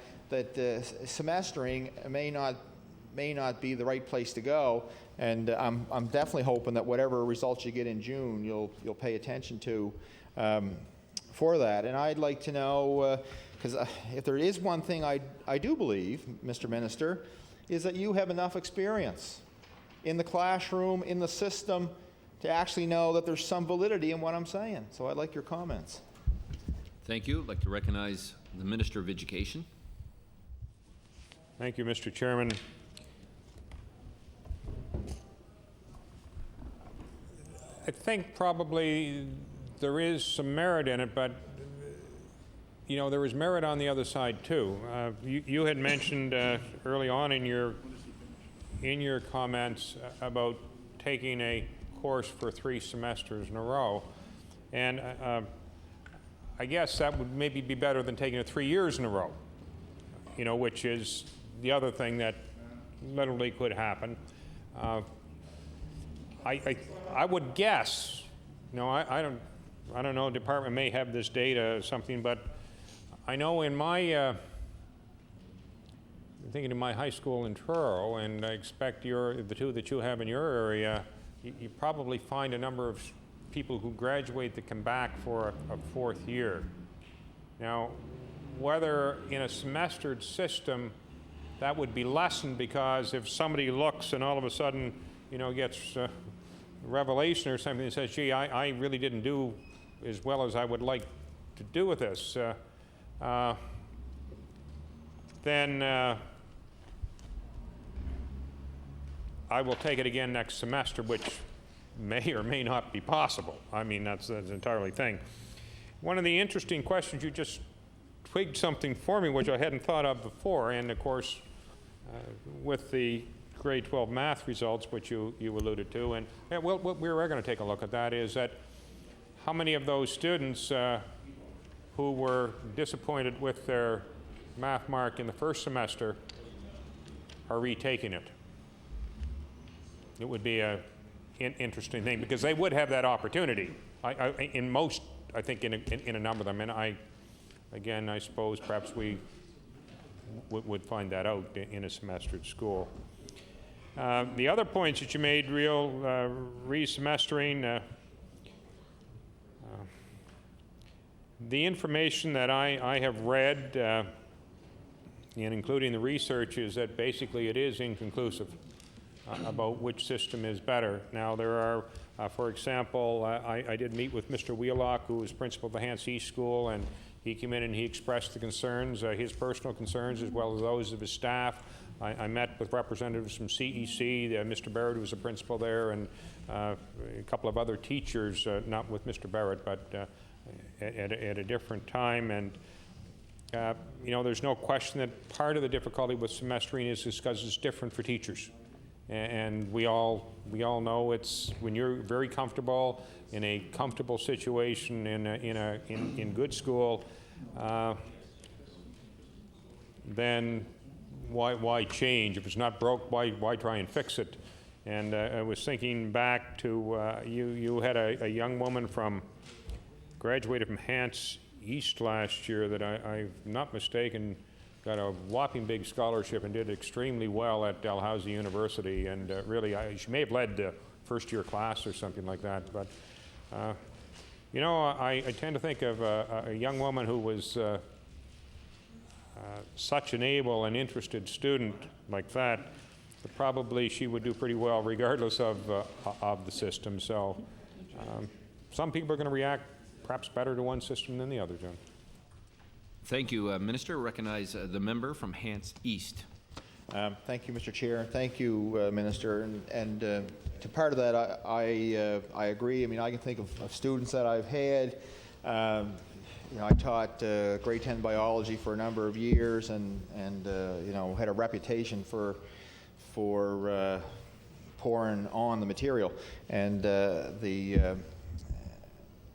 [SPEAKER 7] semestering may not be the right place to go. And I'm definitely hoping that whatever results you get in June, you'll pay attention to for that. And I'd like to know, because if there is one thing I do believe, Mr. Minister, is that you have enough experience in the classroom, in the system, to actually know that there's some validity in what I'm saying. So I'd like your comments.
[SPEAKER 5] Thank you. I'd like to recognize the Minister of Education.
[SPEAKER 1] Thank you, Mr. Chairman. I think probably there is some merit in it, but there is merit on the other side too. You had mentioned early on in your comments about taking a course for 3 semesters in a row, and I guess that would maybe be better than taking it 3 years in a row, which is the other thing that literally could happen. I would guess, I don't know, the department may have this data or something, but I know in my thinking of my high school in Truro, and I expect the 2 that you have in your area, you probably find a number of people who graduate that come back for a 4th year. Now, whether in a semestered system that would be lessened, because if somebody looks and all of a sudden, gets a revelation or something that says, gee, I really didn't do as well as I would like to do with this, then I will take it again next semester, which may or may not be possible. I mean, that's an entirely thing. One of the interesting questions, you just twigged something for me which I hadn't thought of before, and of course, with the grade 12 math results, which you alluded to, and we're going to take a look at that, is that how many of those students who were disappointed with their math mark in the first semester are retaking it? It would be an interesting thing, because they would have that opportunity. In most, I think, in a number of them, and I suppose perhaps we would find that out in a semestered school. The other points that you made, re-semestering, the information that I have read, and including the research, is that basically it is inconclusive about which system is better. Now, there are, for example, I did meet with Mr. Wheelock, who was principal of the Hants East School, and he came in and he expressed the concerns, his personal concerns, as well as those of his staff. I met with representatives from CEC, Mr. Barrett, who was a principal there, and a couple of other teachers, not with Mr. Barrett, but at a different time. And there's no question that part of the difficulty with semestering is because it's different for teachers. And we all know it's when you're very comfortable in a comfortable situation in good school, then why change? If it's not broke, why try and fix it? And I was thinking back to you had a young woman graduated from Hants East last year that I'm not mistaken got a whopping big scholarship and did extremely well at Dalhousie University, and really she may have led the first year class or something like that. But I tend to think of a young woman who was such an able and interested student like that probably she would do pretty well regardless of the system. So some people are going to react perhaps better to one system than the other, John.
[SPEAKER 5] Thank you, Minister. Recognize the member from Hants East.
[SPEAKER 7] Thank you, Mr. Chair, and thank you, Minister. And to part of that, I agree. I mean, I can think of students that I've had. You know, I taught grade 10 biology for a number of years, and you know, had a reputation for pouring on the material. And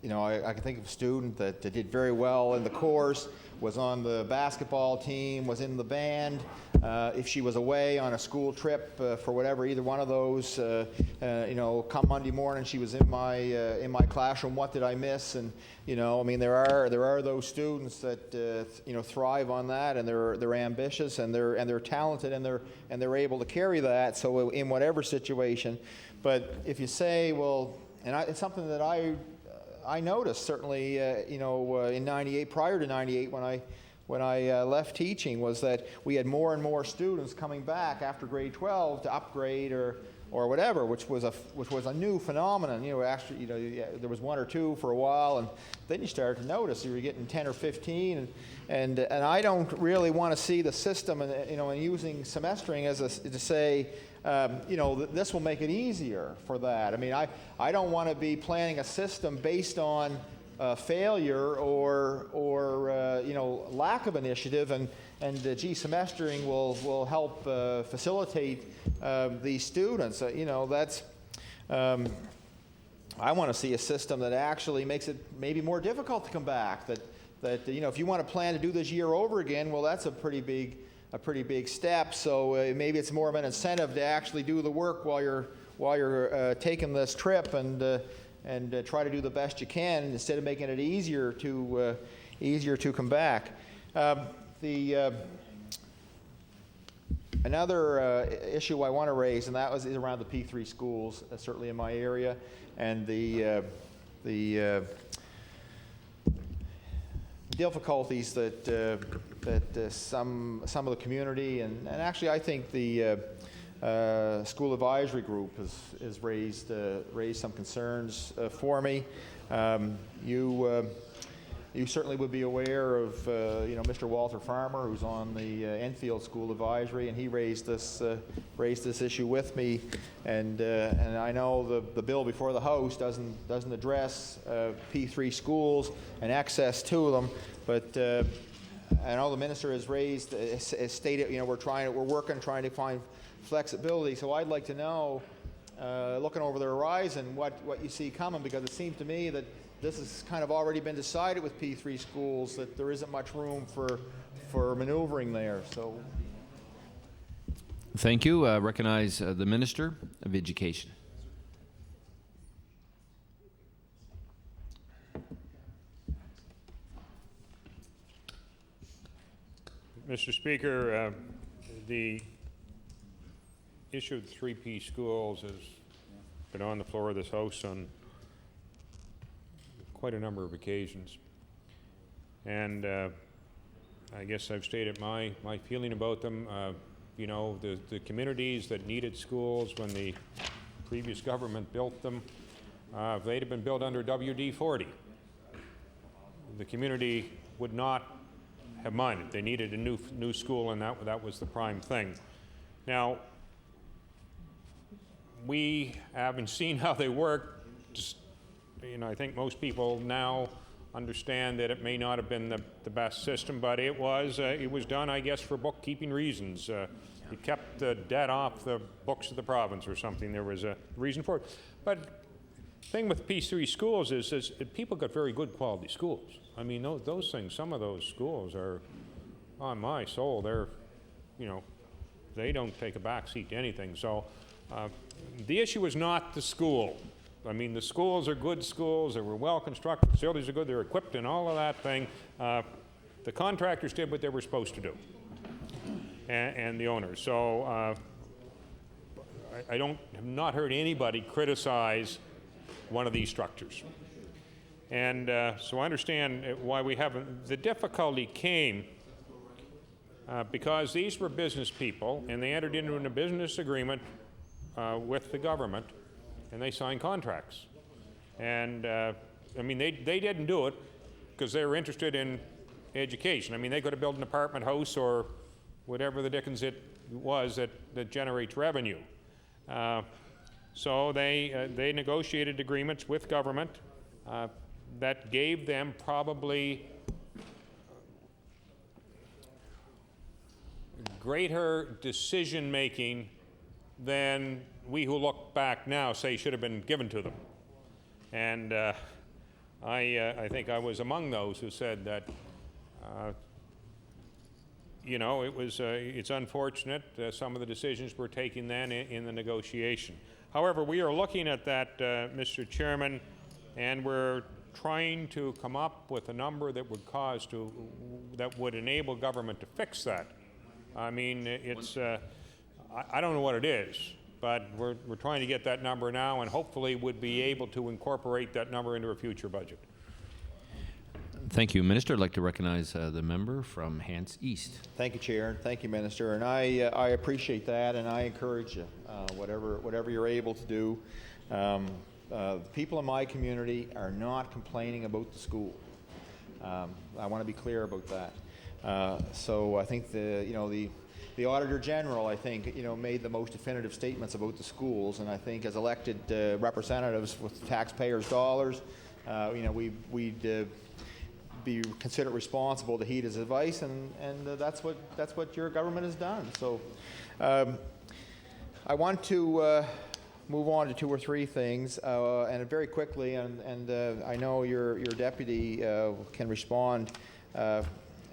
[SPEAKER 7] you know, I can think of a student that did very well in the course, was on the basketball team, was in the band. If she was away on a school trip for whatever, either one of those, you know, come Monday morning, she was in my classroom. What did I miss? And you know, I mean, there are those students that you know, thrive on that, and they're ambitious, and they're talented, and they're able to carry that. So in whatever situation, but if you say, well, and it's something that I noticed certainly, you know, in '98, prior to '98, when I left teaching, was that we had more and more students coming back after grade 12 to upgrade or whatever, which was a new phenomenon. You know, actually, you know, there was one or two for a while, and then you started to notice you were getting 10 or 15, and I don't really want to see the system, and you know, and using semestering as to say, you know, this will make it easier for that. I mean, I don't want to be planning a system based on failure or you know, lack of initiative, and gee, semestering will help facilitate these students. You know, that's I want to see a system that actually makes it maybe more difficult to come back. That you know, if you want to plan to do this year over again, well, that's a pretty big step. So maybe it's more of an incentive to actually do the work while you're taking this trip, and try to do the best you can instead of making it easier to come back. Another issue I want to raise, and that is around the P3 schools, certainly in my area, and the difficulties that some of the community, and actually I think the school advisory group has raised some concerns for me. You certainly would be aware of you know, Mr. Walter Farmer, who's on the Enfield School Advisory, and he raised this issue with me, and I know the bill before the House doesn't address P3 schools and access to them, but I know the minister has stated, you know, we're working, trying to find flexibility. So I'd like to know, looking over the horizon, what you see coming, because it seems to me that this has kind of already been decided with P3 schools, that there isn't much room for maneuvering there. So,
[SPEAKER 5] Thank you. Recognize the Minister of Education.
[SPEAKER 1] Mr. Speaker, the issue of the 3P schools has been on the floor of this House on quite a number of occasions. And I guess I've stated my feeling about them. You know, the communities that needed schools when the previous government built them, if they'd have been built under WD-40, the community would not have minded. They needed a new school, and that was the prime thing. Now, we haven't seen how they work. Just, you know, I think most people now understand that it may not have been the best system, but it was done, I guess, for bookkeeping reasons. It kept the debt off the books of the province or something. There was a reason for it. But the thing with P3 schools is people got very good quality schools. I mean, those things, some of those schools are, on my soul, they're, you know, they don't take a back seat to anything. So the issue is not the school. I mean, the schools are good schools. They were well constructed. Facilities are good. They're equipped and all of that thing. The contractors did what they were supposed to do, and the owners. So I have not heard anybody criticize one of these structures. And so I understand why we haven't. The difficulty came because these were business people, and they entered into a business agreement with the government, and they signed contracts. And I mean, they didn't do it because they were interested in education. I mean, they could have built an apartment house or whatever the dickens it was that generates revenue. So they negotiated agreements with government that gave them probably greater decision-making than we who look back now say should have been given to them. And I think I was among those who said that, you know, it's unfortunate some of the decisions were taken then in the negotiation. However, we are looking at that, Mr. Chairman, and we're trying to come up with a number that would enable government to fix that. I mean, it's I don't know what it is, but we're trying to get that number now, and hopefully would be able to incorporate that number into a future budget.
[SPEAKER 5] Thank you, Minister. I'd like to recognize the member from Hants East.
[SPEAKER 7] Thank you, Chair. Thank you, Minister. And I appreciate that, and I encourage you, whatever you're able to do. The people in my community are not complaining about the school. I want to be clear about that. So I think the Auditor General, I think, made the most definitive statements about the schools, and I think as elected representatives with taxpayers' dollars, we'd be considered responsible to heed his advice, and that's what your government has done. So I want to move on to 2 or 3 things, and very quickly, and I know your deputy can respond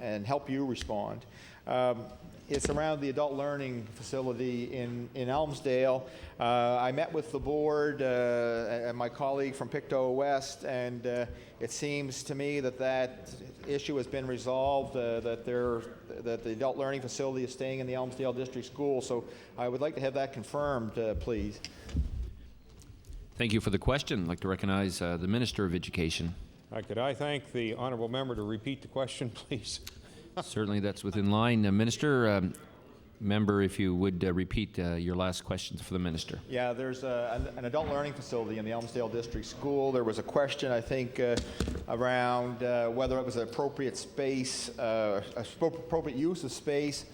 [SPEAKER 7] and help you respond. It's around the adult learning facility in Elmsdale. I met with the board and my colleague from Pictou West, and it seems to me that issue has been resolved, that the adult learning facility is staying in the Elmsdale District School. So I would like to have that confirmed, please.
[SPEAKER 5] Thank you for the question. I'd like to recognize the Minister of Education.
[SPEAKER 1] Could I thank the honourable member to repeat the question, please?
[SPEAKER 5] Certainly, that's within line. Minister, member, if you would repeat your last questions for the Minister.
[SPEAKER 7] Yeah, there's an adult learning facility in the Elmsdale District School. There was a question, I think, around whether it was an appropriate space, appropriate use of space.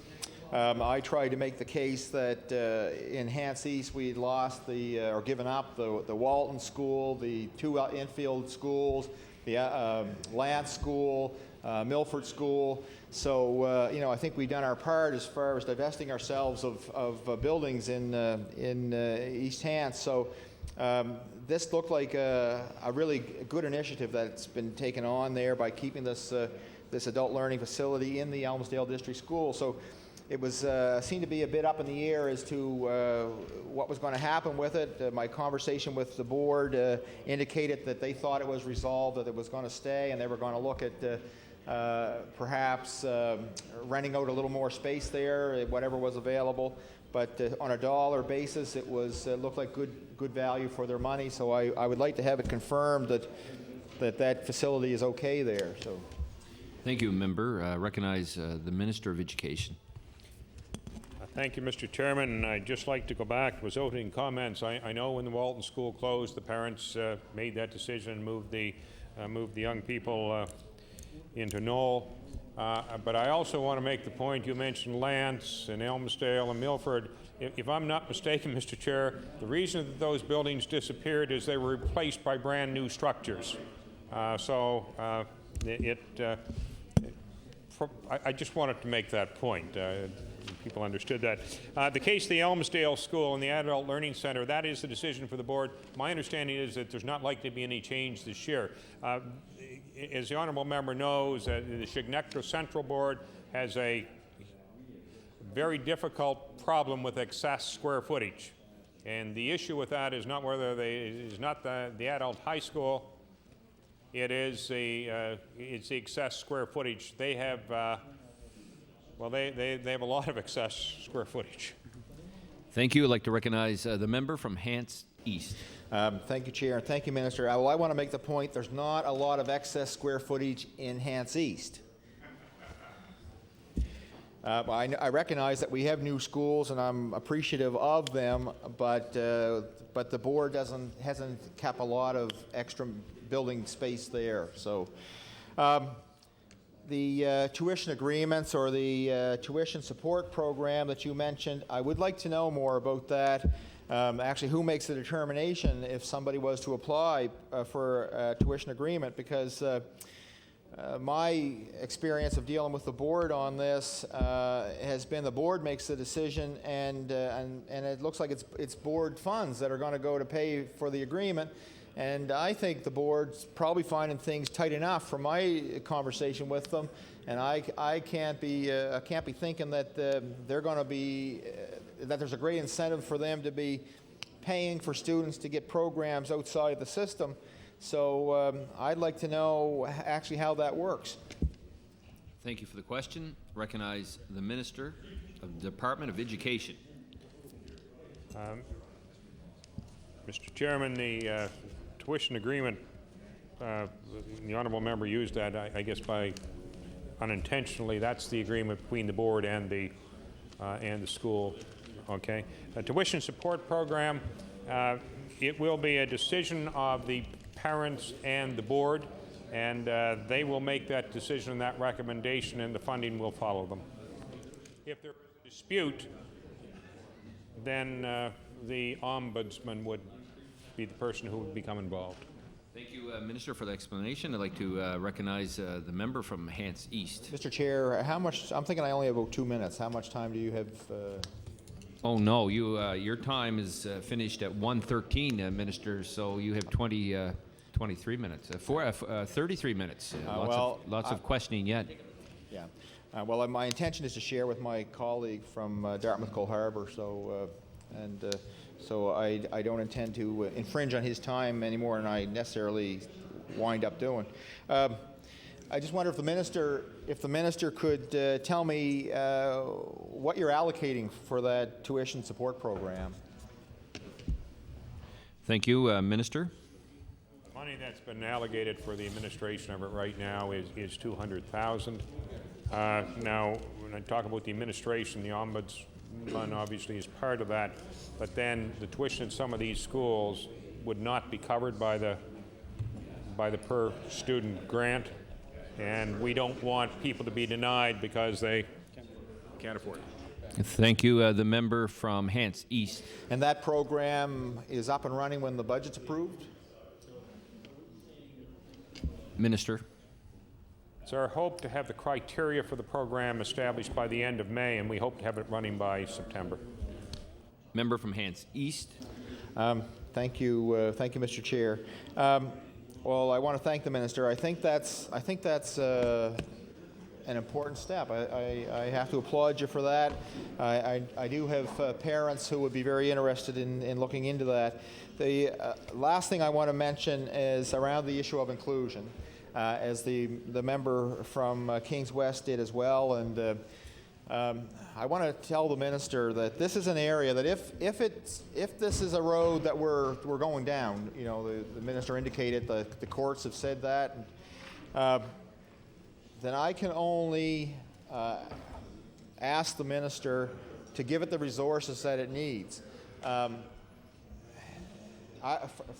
[SPEAKER 7] I tried to make the case that in Hants East we'd lost or given up the Walton School, the 2 infield schools, the Lance School, Milford School. So, I think we've done our part as far as divesting ourselves of buildings in East Hants. So this looked like a really good initiative that's been taken on there by keeping this adult learning facility in the Elmsdale District School. So it was seemed to be a bit up in the air as to what was going to happen with it. My conversation with the board indicated that they thought it was resolved, that it was going to stay, and they were going to look at perhaps renting out a little more space there, whatever was available. But on a dollar basis, it looked like good value for their money. So I would like to have it confirmed that facility is okay there. So,
[SPEAKER 5] thank you, member. Recognize the Minister of Education.
[SPEAKER 1] Thank you, Mr. Chairman. I'd just like to go back to his opening comments. I know when the Walton School closed, the parents made that decision and moved the young people into Knoll. But I also want to make the point, you mentioned Lance and Elmsdale and Milford. If I'm not mistaken, Mr. Chair, the reason that those buildings disappeared is they were replaced by brand new structures. I just wanted to make that point. People understood that. The case of the Elmsdale School and the Adult Learning Center, that is the decision for the board. My understanding is that there's not likely to be any change this year. As the honourable member knows, the Chignecto Central Board has a very difficult problem with excess square footage. And the issue with that is not whether is not the adult high school, it's the excess square footage. They have they have a lot of excess square footage.
[SPEAKER 5] Thank you. I'd like to recognize the member from Hants East.
[SPEAKER 7] Thank you, Chair, and thank you, Minister. I want to make the point there's not a lot of excess square footage in Hants East. I recognize that we have new schools, and I'm appreciative of them, but the board hasn't kept a lot of extra building space there. So the tuition agreements or the tuition support program that you mentioned, I would like to know more about that. Actually, who makes the determination if somebody was to apply for a tuition agreement? Because my experience of dealing with the board on this has been the board makes the decision, and it looks like it's board funds that are going to go to pay for the agreement. And I think the board's probably finding things tight enough from my conversation with them, and I can't be thinking that they're going to be that there's a great incentive for them to be paying for students to get programs outside the system. So I'd like to know actually how that works.
[SPEAKER 5] Thank you for the question. Recognize the Minister of the Department of Education.
[SPEAKER 1] Mr. Chairman, the tuition agreement, the honourable member used that, I guess, by unintentionally. That's the agreement between the board and the school. Okay. A tuition support program. It will be a decision of the parents and the board, and they will make that decision and that recommendation, and the funding will follow them. If there's a dispute, then the ombudsman would be the person who would become involved.
[SPEAKER 5] Thank you, Minister, for the explanation. I'd like to recognize the member from Hants East.
[SPEAKER 7] Mr. Chair, how much? I'm thinking I only have about 2 minutes. How much time do you have?
[SPEAKER 5] Oh no, your time is finished at 1:13, Minister. So you have 23 minutes, 33 minutes. Lots of questioning yet.
[SPEAKER 7] Yeah. Well, my intention is to share with my colleague from Dartmouth Cole Harbour. So, so I don't intend to infringe on his time any more than I necessarily wind up doing. I just wonder if the minister could tell me what you're allocating for that tuition support program.
[SPEAKER 5] Thank you, Minister.
[SPEAKER 1] The money that's been allocated for the administration of it right now is $200,000. Now, when I talk about the administration, the ombudsman obviously is part of that, but then the tuition in some of these schools would not be covered by the per student grant, and we don't want people to be denied because they can't afford it.
[SPEAKER 5] Thank you, the member from Hants East.
[SPEAKER 7] And that program is up and running when the budget's approved?
[SPEAKER 5] Minister.
[SPEAKER 1] It's our hope to have the criteria for the program established by the end of May, and we hope to have it running by September.
[SPEAKER 5] Member from Hants East.
[SPEAKER 7] Thank you, Mr. Chair. Well, I want to thank the minister. I think that's an important step. I have to applaud you for that. I do have parents who would be very interested in looking into that. The last thing I want to mention is around the issue of inclusion, as the member from Kings West did as well. And I want to tell the minister that this is an area that if this is a road that we're going down, you know, the minister indicated the courts have said that, then I can only ask the minister to give it the resources that it needs.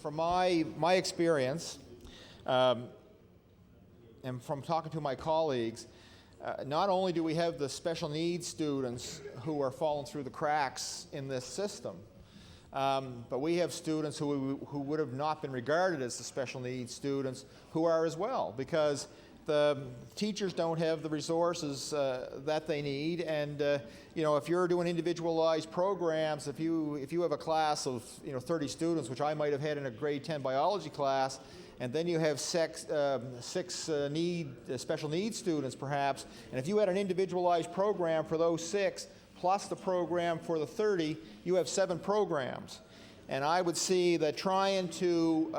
[SPEAKER 7] From my experience, and from talking to my colleagues, not only do we have the special needs students who are falling through the cracks in this system, but we have students who would have not been regarded as the special needs students who are as well, because the teachers don't have the resources that they need. And you know, if you're doing individualized programs, if you have a class of 30 students, which I might have had in a grade 10 biology class, and then you have six special needs students perhaps, and if you had an individualized program for those 6 plus the program for the 30, you have 7 programs. And I would see that trying to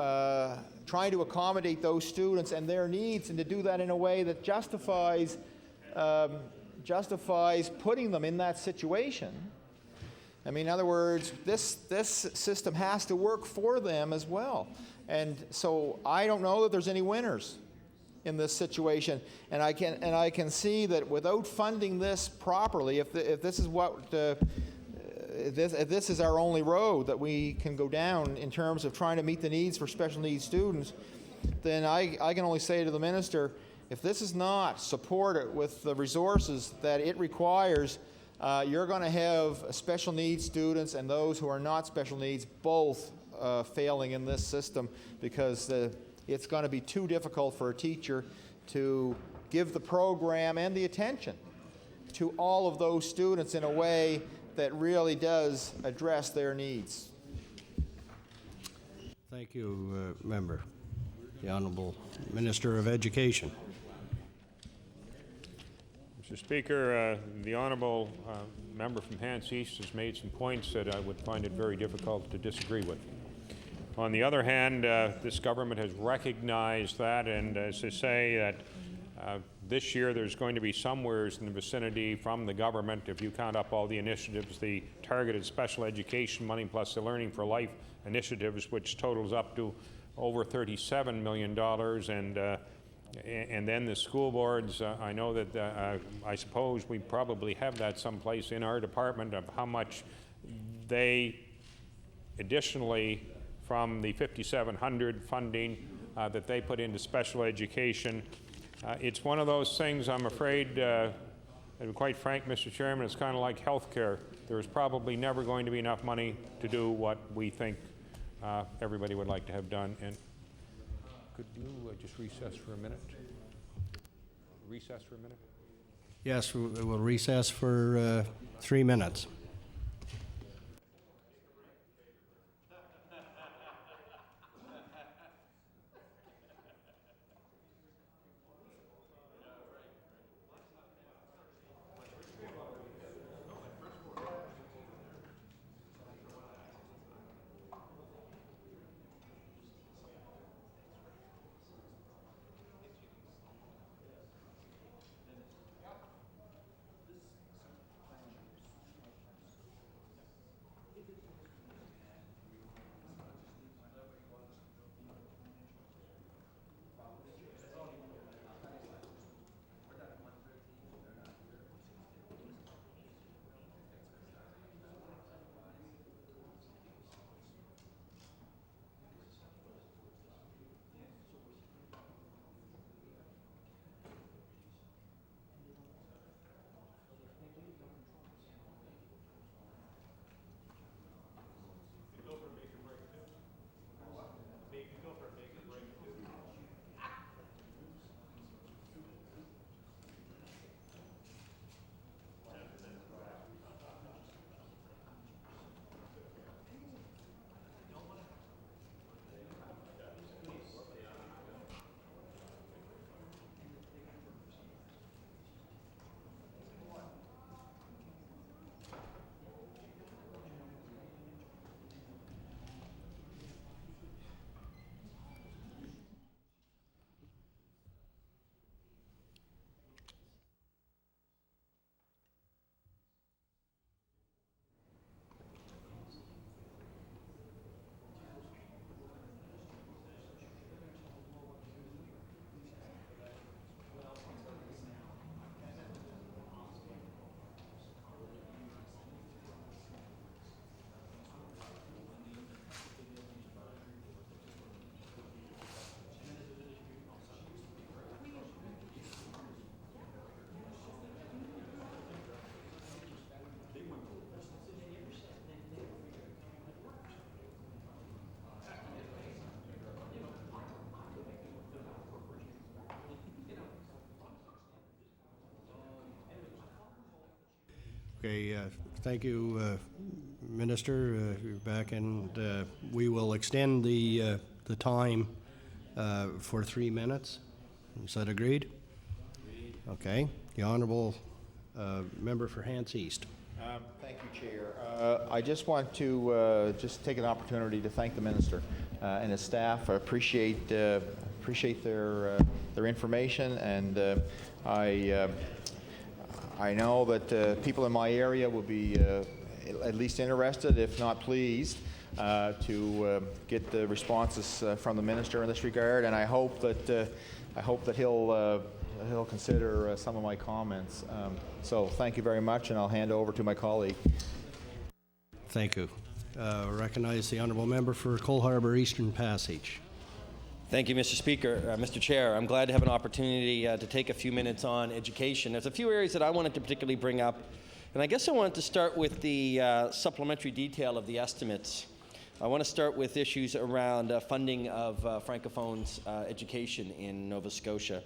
[SPEAKER 7] accommodate those students and their needs, and to do that in a way that justifies putting them in that situation. I mean, in other words, this system has to work for them as well. And so I don't know that there's any winners. in this situation, and I can see that without funding this properly, if this is what if this is our only road that we can go down in terms of trying to meet the needs for special needs students, then I can only say to the minister, if this is not supported with the resources that it requires, you're going to have special needs students and those who are not special needs both failing in this system, because it's going to be too difficult for a teacher to give the program and the attention to all of those students in a way that really does address their needs.
[SPEAKER 2] Thank you, Member. The Honourable Minister of Education.
[SPEAKER 1] Mr. Speaker, the honourable member from Hants East has made some points that I would find it very difficult to disagree with. On the other hand, this government has recognized that, and as they say, that this year there's going to be somewhere in the vicinity from the government, if you count up all the initiatives, the targeted special education money plus the Learning for Life initiatives, which totals up to over $37 million, and then the school boards, I know that I suppose we probably have that someplace in our department of how much they additionally from the 5,700 funding that they put into special education. It's one of those things, I'm afraid, and quite frank, Mr. Chairman, it's kind of like health care. There's probably never going to be enough money to do what we think everybody would like to have done. And could you just recess for a minute? Recess for a minute?
[SPEAKER 2] Yes, we'll recess for 3 minutes. Okay, thank you, Minister. You're back, and we will extend the time for 3 minutes. Is that agreed? Okay. The Honourable Member for Hants East.
[SPEAKER 7] Thank you, Chair. I just want to just take an opportunity to thank the Minister and his staff. I appreciate their information, and I know that people in my area will be at least interested, if not pleased, to get the responses from the minister in this regard, and I hope that he'll consider some of my comments. So thank you very much, and I'll hand over to my colleague.
[SPEAKER 2] Thank you. Recognize the honourable member for Cole Harbour Eastern Passage.
[SPEAKER 8] Thank you, Mr. Speaker. Mr. Chair, I'm glad to have an opportunity to take a few minutes on education. There's a few areas that I wanted to particularly bring up, and I guess I wanted to start with the supplementary detail of the estimates. I want to start with issues around funding of Francophones education in Nova Scotia.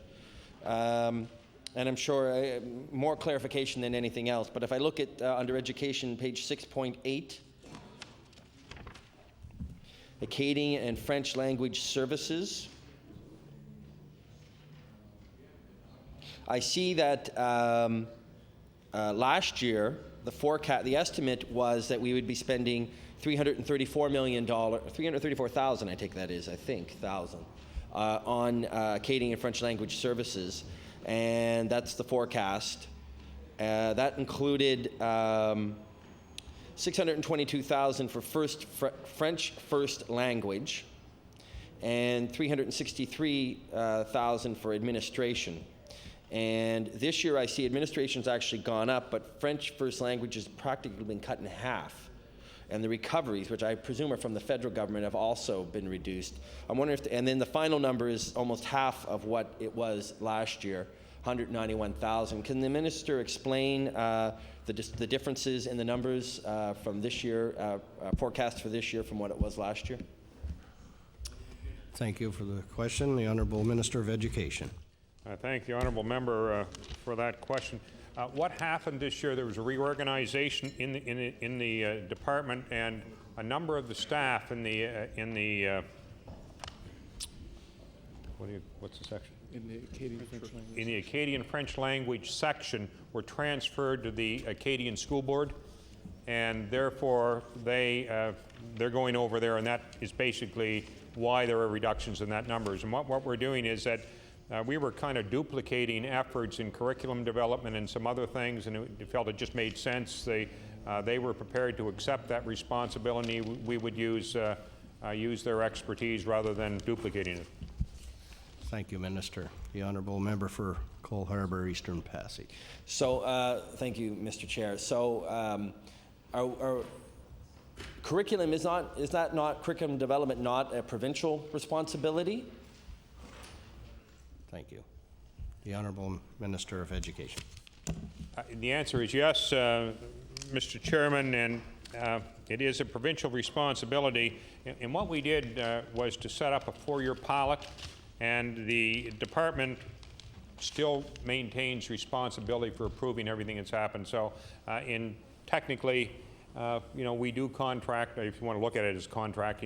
[SPEAKER 8] And I'm sure more clarification than anything else, but if I look at under education, page 6.8, Acadian and French language services. I see that last year, the estimate was that we would be spending $334 million, 334,000, I take that is, I think, thousand, on Acadian and French language services, and that's the forecast. That included 622,000 for French first language, and 363,000 for administration. And this year I see administration's actually gone up, but French first language has practically been cut in half. And the recoveries, which I presume are from the federal government, have also been reduced. I'm wondering if, and then the final number is almost half of what it was last year, 191,000. Can the minister explain the differences in the numbers from this year, forecast for this year from what it was last year?
[SPEAKER 2] Thank you for the question. The Honourable Minister of Education.
[SPEAKER 1] I thank the honourable member for that question. What happened this year? There was a reorganization in the department, and a number of the staff in the what's the section?
[SPEAKER 6] In the Acadian French language.
[SPEAKER 1] In the Acadian French language section were transferred to the Acadian School Board, and therefore they're going over there, and that is basically why there are reductions in that numbers. And what we're doing is that we were kind of duplicating efforts in curriculum development and some other things, and it felt it just made sense. They were prepared to accept that responsibility. We would use their expertise rather than duplicating it.
[SPEAKER 2] Thank you, Minister. The Honourable Member for Cole Harbour Eastern Passage.
[SPEAKER 8] So, thank you, Mr. Chair. So, our curriculum is that not curriculum development not a provincial responsibility?
[SPEAKER 2] Thank you. The Honourable Minister of Education.
[SPEAKER 1] The answer is yes, Mr. Chairman, and it is a provincial responsibility. And what we did was to set up a 4-year pilot, and the department still maintains responsibility for approving everything that's happened. So, technically, we do contract, if you want to look at it as contract,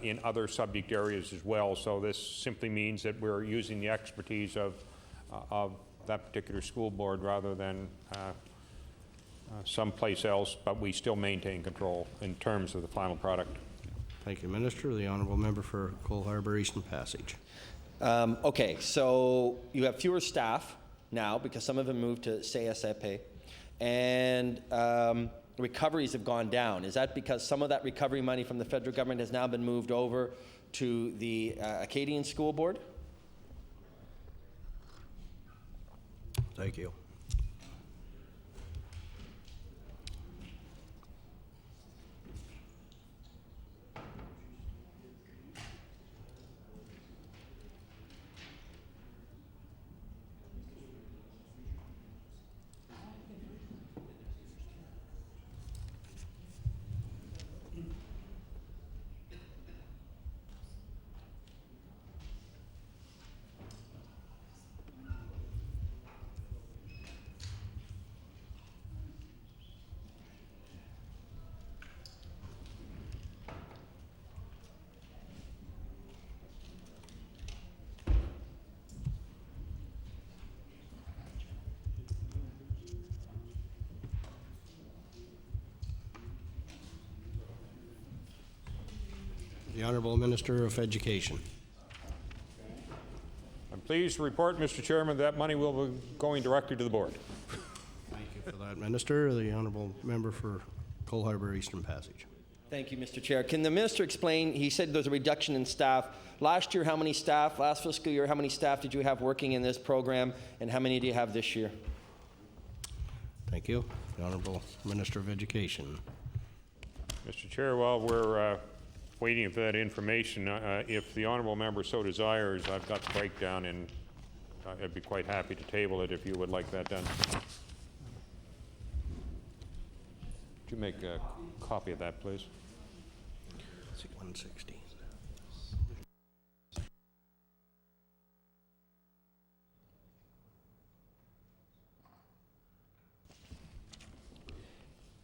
[SPEAKER 1] in other subject areas as well. So this simply means that we're using the expertise of that particular school board rather than someplace else, but we still maintain control in terms of the final product.
[SPEAKER 2] Thank you, Minister. The Honourable Member for Cole Harbour Eastern Passage.
[SPEAKER 8] Okay, so you have fewer staff now because some of them moved to CSAP, and recoveries have gone down. Is that because some of that recovery money from the federal government has now been moved over to the Acadian School Board?
[SPEAKER 2] Thank you. The Honourable Minister of Education.
[SPEAKER 1] I'm pleased to report, Mr. Chairman, that money will be going directly to the board.
[SPEAKER 2] Thank you for that, Minister. The Honourable Member for Cole Harbour Eastern Passage.
[SPEAKER 8] Thank you, Mr. Chair. Can the minister explain, he said there's a reduction in staff. Last year, how many staff, last fiscal year, how many staff did you have working in this program, and how many do you have this year?
[SPEAKER 2] Thank you. The Honourable Minister of Education.
[SPEAKER 1] Mr. Chair, while we're waiting for that information, if the honourable member so desires, I've got the breakdown, and I'd be quite happy to table it if you would like that done. Would you make a copy of that, please?
[SPEAKER 2] 160.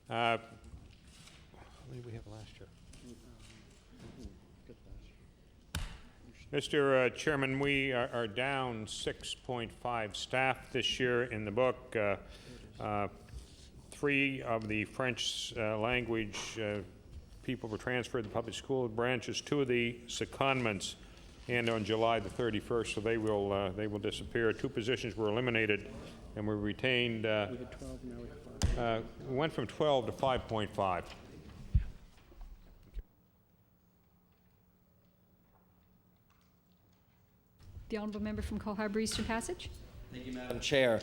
[SPEAKER 1] How many did we have last year? Mr. Chairman, we are down 6.5 staff this year in the book. 3 of the French language people were transferred to public school branches, 2 of the secondments, and on July the 31st, so they will disappear. 2 positions were eliminated, and we retained.
[SPEAKER 6] We had 12, now we have 5.
[SPEAKER 1] We went from 12 to 5.5.
[SPEAKER 9] The honourable member from Cole Harbour Eastern Passage.
[SPEAKER 8] Thank you, Madam Chair.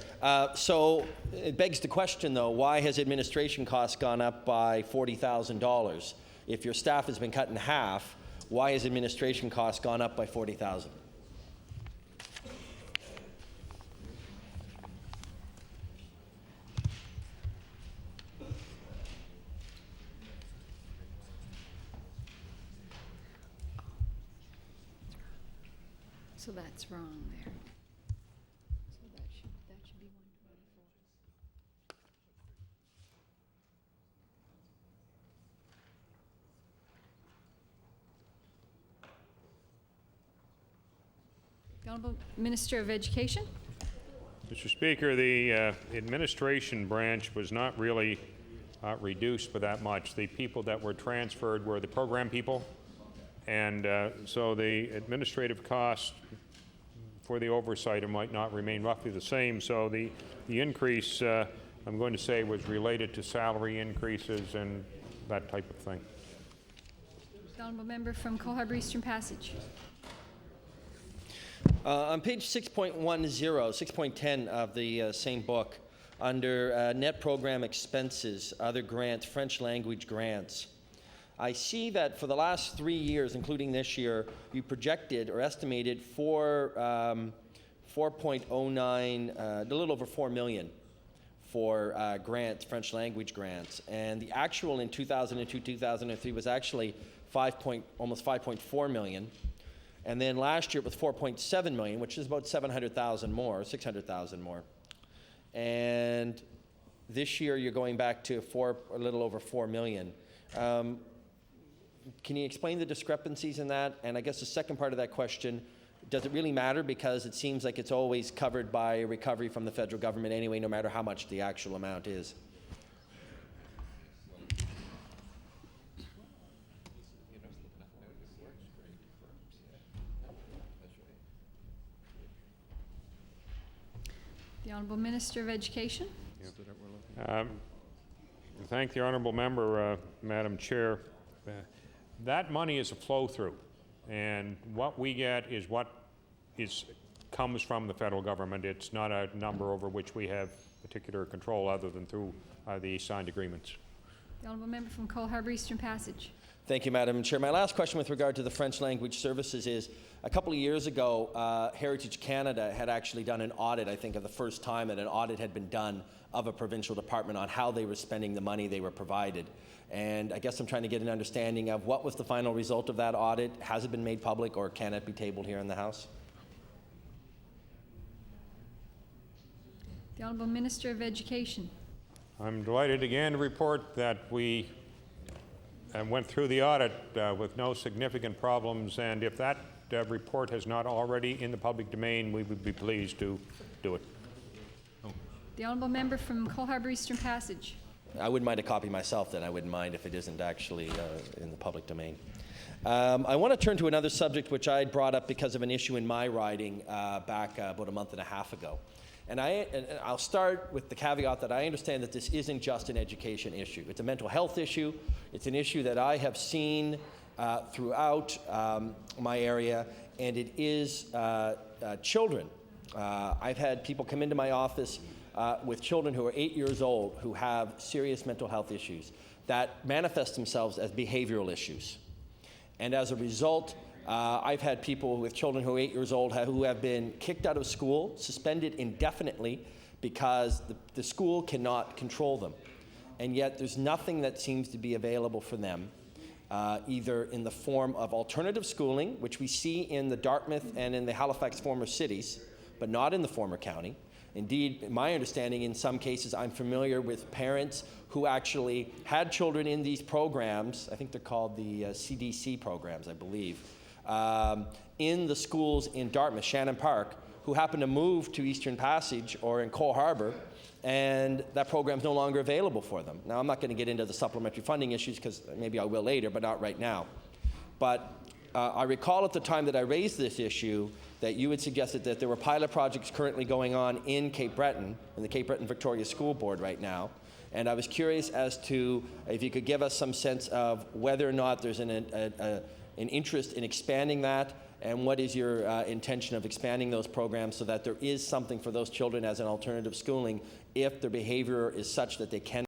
[SPEAKER 8] So it begs the question, though, why has administration costs gone up by $40,000? If your staff has been cut in half, why has administration costs gone up by $40,000?
[SPEAKER 9] So that's wrong there. So that should be 124. The Honourable Minister of Education.
[SPEAKER 1] Mr. Speaker, the administration branch was not really reduced by that much. The people that were transferred were the program people, and so the administrative costs for the oversight might not remain roughly the same. So the increase, I'm going to say, was related to salary increases and that type of thing.
[SPEAKER 9] The Honourable Member from Cole Harbour Eastern Passage.
[SPEAKER 8] On page 6.10 of the same book, under net program expenses, other grants, French language grants, I see that for the last 3 years, including this year, you projected or estimated 4.09, a little over 4 million for grants, French language grants. And the actual in 2002, 2003 was actually almost 5.4 million. And then last year it was 4.7 million, which is about 700,000 more, 600,000 more. And this year you're going back to a little over 4 million. Can you explain the discrepancies in that? And I guess the second part of that question, does it really matter? Because it seems like it's always covered by a recovery from the federal government anyway, no matter how much the actual amount is.
[SPEAKER 9] The Honourable Minister of Education.
[SPEAKER 1] Thank the honourable member, Madam Chair. That money is a flow-through, and what we get is what comes from the federal government. It's not a number over which we have particular control other than through the signed agreements.
[SPEAKER 9] The Honourable Member from Cole Harbour Eastern Passage.
[SPEAKER 8] Thank you, Madam Chair. My last question with regard to the French language services is, a couple of years ago, Heritage Canada had actually done an audit, I think, of the first time that an audit had been done of a provincial department on how they were spending the money they were provided. And I guess I'm trying to get an understanding of what was the final result of that audit. Has it been made public, or can it be tabled here in the House?
[SPEAKER 9] The Honourable Minister of Education.
[SPEAKER 1] I'm delighted again to report that we went through the audit with no significant problems, and if that report has not already in the public domain, we would be pleased to do it.
[SPEAKER 9] The Honourable Member from Cole Harbour Eastern Passage.
[SPEAKER 8] I wouldn't mind a copy myself, then. I wouldn't mind if it isn't actually in the public domain. I want to turn to another subject which I brought up because of an issue in my riding back about a month and a half ago. And I'll start with the caveat that I understand that this isn't just an education issue. It's a mental health issue. It's an issue that I have seen throughout my area, and it is children. I've had people come into my office with children who are 8 years old who have serious mental health issues that manifest themselves as behavioral issues. And as a result, I've had people with children who are 8 years old who have been kicked out of school, suspended indefinitely, because the school cannot control them. And yet there's nothing that seems to be available for them, either in the form of alternative schooling, which we see in the Dartmouth and in the Halifax former cities, but not in the former county. Indeed, my understanding, in some cases, I'm familiar with parents who actually had children in these programs. I think they're called the CDC programs, I believe, in the schools in Dartmouth, Shannon Park, who happen to move to Eastern Passage or in Cole Harbour, and that program's no longer available for them. Now, I'm not going to get into the supplementary funding issues, because maybe I will later, but not right now. But I recall at the time that I raised this issue that you had suggested that there were pilot projects currently going on in Cape Breton, in the Cape Breton Victoria School Board right now. And I was curious as to if you could give us some sense of whether or not there's an interest in expanding that, and what is your intention of expanding those programs so that there is something for those children as an alternative schooling if their behavior is such that they can